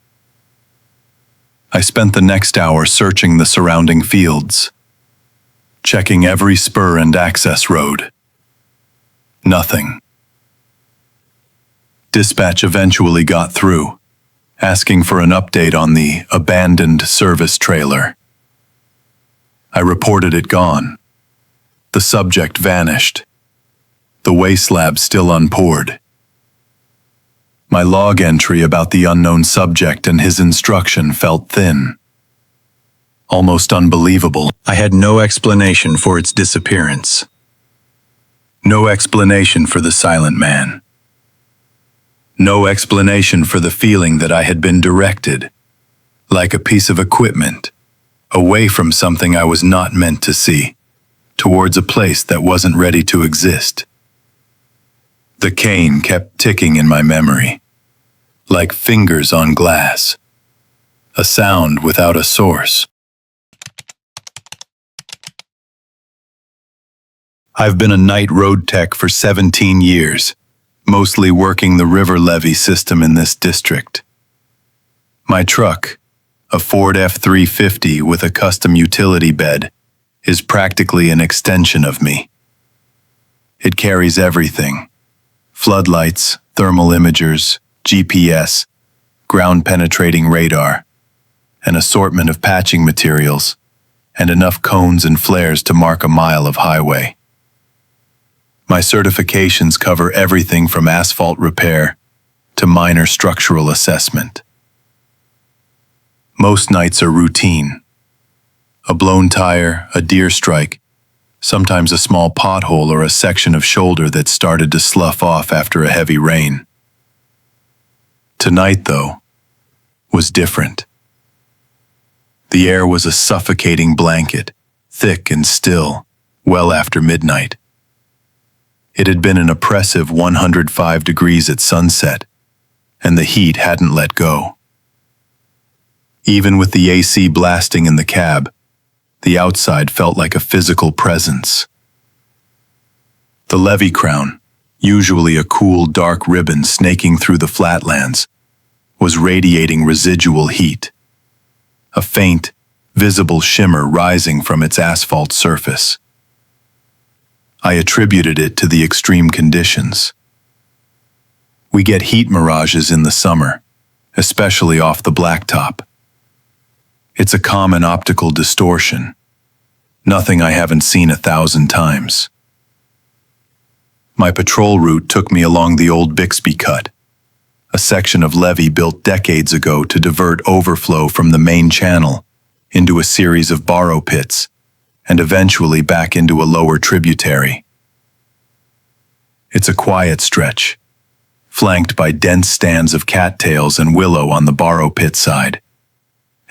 I spent the next hour searching the surrounding fields, checking every spur and access road. Nothing. Dispatch eventually got through, asking for an update on the abandoned service trailer. I reported it gone. The subject vanished. The way slab still unpoured. My log entry about the unknown subject and his instruction felt thin. Almost unbelievable. I had no explanation for its disappearance. No explanation for the silent man. No explanation for the feeling that I had been directed, like a piece of equipment, away from something I was not meant to see, towards a place that wasn't ready to exist. The cane kept ticking in my memory, like fingers on glass, a sound without a source. I've been a night road tech for 17 years, mostly working the river levee system in this district. My truck, a Ford F-350 with a custom utility bed, is practically an extension of me. It carries everything: floodlights, thermal imagers, GPS, ground-penetrating radar, an assortment of patching materials, and enough cones and flares to mark a mile of highway. My certifications cover everything from asphalt repair to minor structural assessment. Most nights are routine. A blown tire, a deer strike, sometimes a small pothole or a section of shoulder that started to slough off after a heavy rain. Tonight, though, was different. The air was a suffocating blanket, thick and still, well after midnight. It had been an oppressive 105 degrees at sunset, and the heat hadn't let go. Even with the AC blasting in the cab, the outside felt like a physical presence. The levee crown, usually a cool, dark ribbon snaking through the flatlands, was radiating residual heat, a faint, visible shimmer rising from its asphalt surface. I attributed it to the extreme conditions. We get heat mirages in the summer, especially off the blacktop. It's a common optical distortion, nothing I haven't seen 1,000 times. My patrol route took me along the old Bixby Cut, a section of levee built decades ago to divert overflow from the main channel into a series of borrow pits and eventually back into a lower tributary. It's a quiet stretch, flanked by dense stands of cattails and willow on the borrow pit side,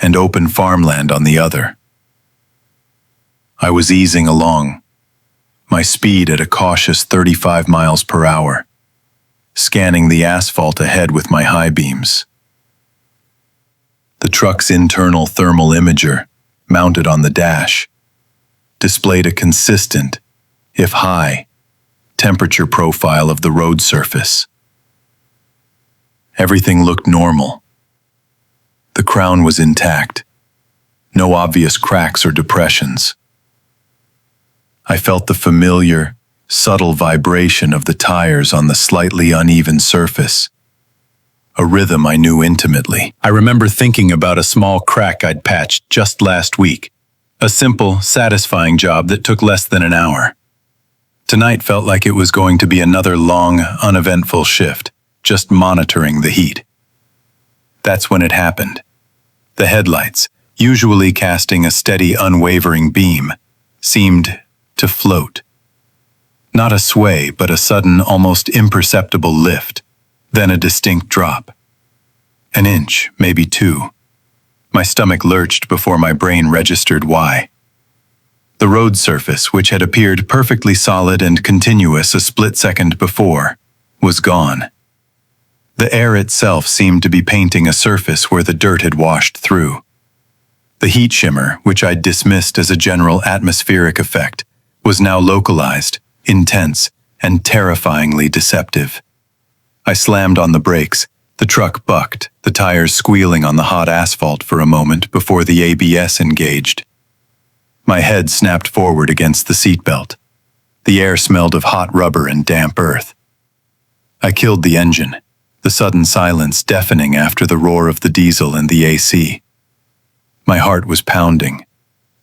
and open farmland on the other. I was easing along, my speed at a cautious 35 miles per hour, scanning the asphalt ahead with my high beams. The truck's internal thermal imager, mounted on the dash, displayed a consistent, if high, temperature profile of the road surface. Everything looked normal. The crown was intact, no obvious cracks or depressions. I felt the familiar, subtle vibration of the tires on the slightly uneven surface, a rhythm I knew intimately. I remember thinking about a small crack I'd patched just last week, a simple, satisfying job that took less than an hour. Tonight felt like it was going to be another long, uneventful shift, just monitoring the heat. That's when it happened. The headlights, usually casting a steady, unwavering beam, seemed to float. Not a sway, but a sudden, almost imperceptible lift, then a distinct drop. An inch, maybe two. My stomach lurched before my brain registered why. The road surface, which had appeared perfectly solid and continuous a split second before, was gone. The air itself seemed to be painting a surface where the dirt had washed through. The heat shimmer, which I'd dismissed as a general atmospheric effect, was now localized, intense, and terrifyingly deceptive. I slammed on the brakes. The truck bucked, the tires squealing on the hot asphalt for a moment before the ABS engaged. My head snapped forward against the seatbelt. The air smelled of hot rubber and damp earth. I killed the engine, the sudden silence deafening after the roar of the diesel and the AC. My heart was pounding.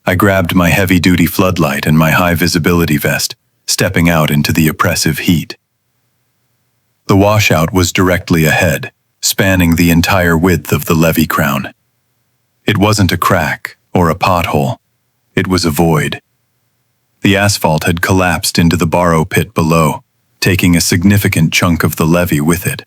I grabbed my heavy-duty floodlight and my high-visibility vest, stepping out into the oppressive heat. The washout was directly ahead, spanning the entire width of the levee crown. It wasn't a crack or a pothole. It was a void. The asphalt had collapsed into the borrow pit below, taking a significant chunk of the levee with it.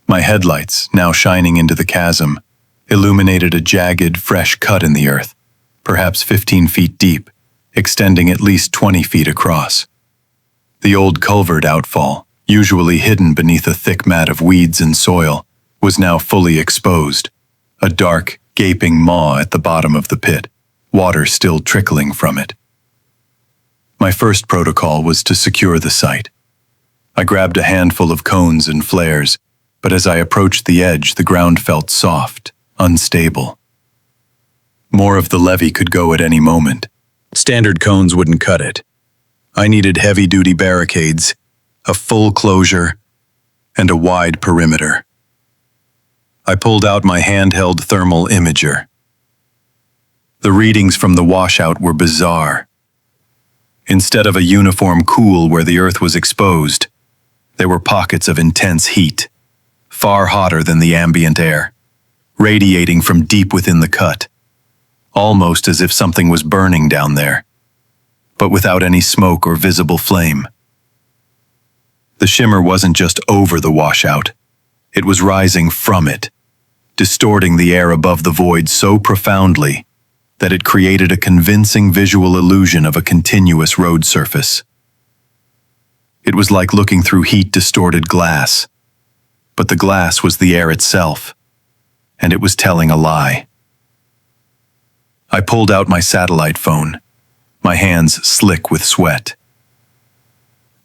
My headlights, now shining into the chasm, illuminated a jagged, fresh cut in the earth, perhaps 15 feet deep, extending at least 20 feet across. The old culvert outfall, usually hidden beneath a thick mat of weeds and soil, was now fully exposed, a dark, gaping maw at the bottom of the pit, water still trickling from it. My first protocol was to secure the site. I grabbed a handful of cones and flares, but as I approached the edge, the ground felt soft, unstable. More of the levee could go at any moment. Standard cones wouldn't cut it. I needed heavy-duty barricades, a full closure, and a wide perimeter. I pulled out my handheld thermal imager. The readings from the washout were bizarre. Instead of a uniform cool where the earth was exposed, there were pockets of intense heat, far hotter than the ambient air, radiating from deep within the cut, almost as if something was burning down there, but without any smoke or visible flame. The shimmer wasn't just over the washout, it was rising from it, distorting the air above the void so profoundly that it created a convincing visual illusion of a continuous road surface. It was like looking through heat-distorted glass, but the glass was the air itself, and it was telling a lie. I pulled out my satellite phone, my hands slick with sweat.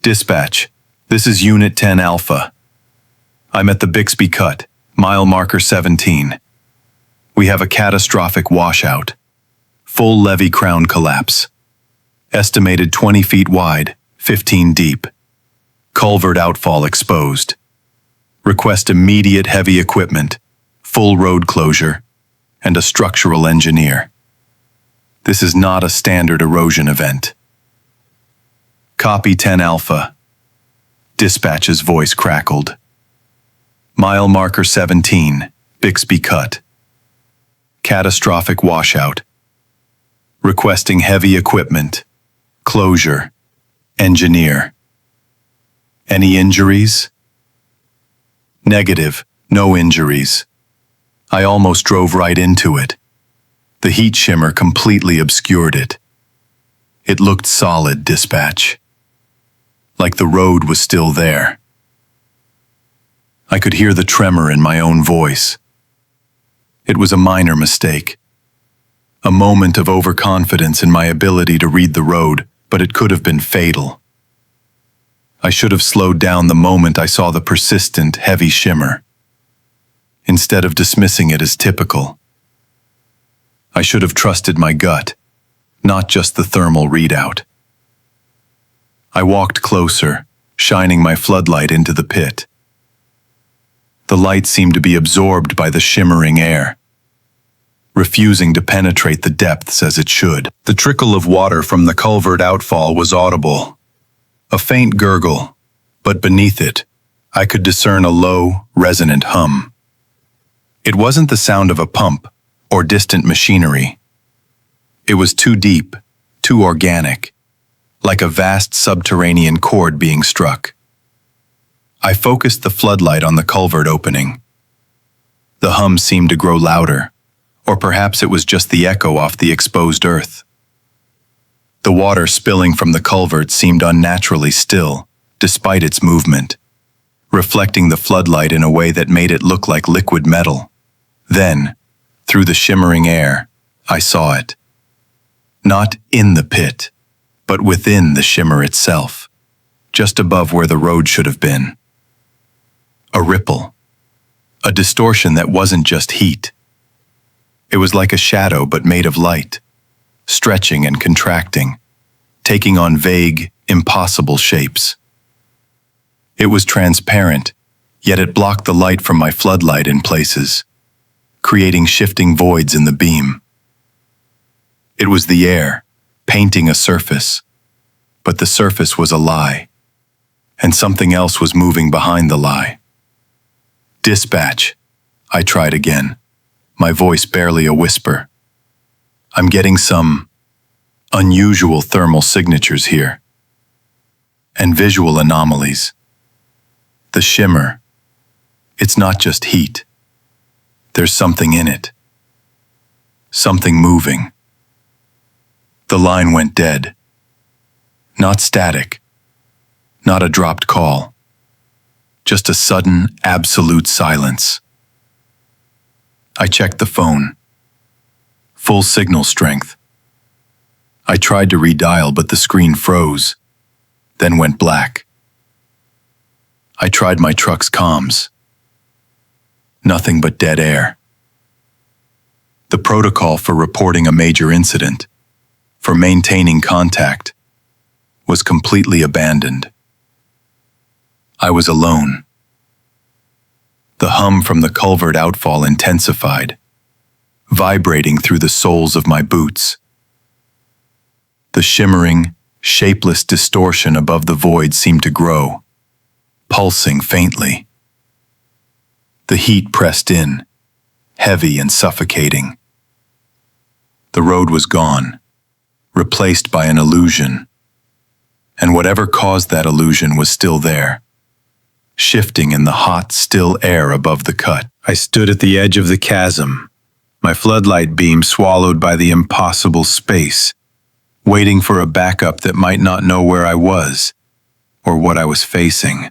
Dispatch, this is Unit 10 Alpha. I'm at the Bixby Cut, mile marker 17. We have a catastrophic washout. Full levee crown collapse. Estimated 20 feet wide, 15 deep. Culvert outfall exposed. Request immediate heavy equipment, full road closure, and a structural engineer. This is not a standard erosion event. Copy 10 Alpha. Dispatch's voice crackled. Mile marker 17, Bixby Cut. Catastrophic washout. Requesting heavy equipment, closure, engineer. Any injuries? Negative, no injuries. I almost drove right into it. The heat shimmer completely obscured it. It looked solid, dispatch. Like the road was still there. I could hear the tremor in my own voice. It was a minor mistake. A moment of overconfidence in my ability to read the road, but it could have been fatal. I should have slowed down the moment I saw the persistent, heavy shimmer, instead of dismissing it as typical. I should have trusted my gut, not just the thermal readout. I walked closer, shining my floodlight into the pit. The light seemed to be absorbed by the shimmering air, refusing to penetrate the depths as it should. The trickle of water from the culvert outfall was audible. A faint gurgle, but beneath it, I could discern a low, resonant hum. It wasn't the sound of a pump or distant machinery. It was too deep, too organic, like a vast subterranean chord being struck. I focused the floodlight on the culvert opening. The hum seemed to grow louder, or perhaps it was just the echo off the exposed earth. The water spilling from the culvert seemed unnaturally still, despite its movement, reflecting the floodlight in a way that made it look like liquid metal. Then, through the shimmering air, I saw it. Not in the pit, but within the shimmer itself, just above where the road should have been. A ripple, a distortion that wasn't just heat. It was like a shadow but made of light, stretching and contracting, taking on vague, impossible shapes. It was transparent, yet it blocked the light from my floodlight in places, creating shifting voids in the beam. It was the air, painting a surface, but the surface was a lie, and something else was moving behind the lie. Dispatch, I tried again, my voice barely a whisper. I'm getting some unusual thermal signatures here, and visual anomalies. The shimmer, it's not just heat. There's something in it. Something moving. The line went dead. Not static. Not a dropped call. Just a sudden, absolute silence. I checked the phone. Full signal strength. I tried to redial, but the screen froze, then went black. I tried my truck's comms. Nothing but dead air. The protocol for reporting a major incident, for maintaining contact, was completely abandoned. I was alone. The hum from the culvert outfall intensified, vibrating through the soles of my boots. The shimmering, shapeless distortion above the void seemed to grow, pulsing faintly. The heat pressed in, heavy and suffocating. The road was gone, replaced by an illusion, and whatever caused that illusion was still there, shifting in the hot, still air above the cut. I stood at the edge of the chasm, my floodlight beam swallowed by the impossible space, waiting for a backup that might not know where I was or what I was facing.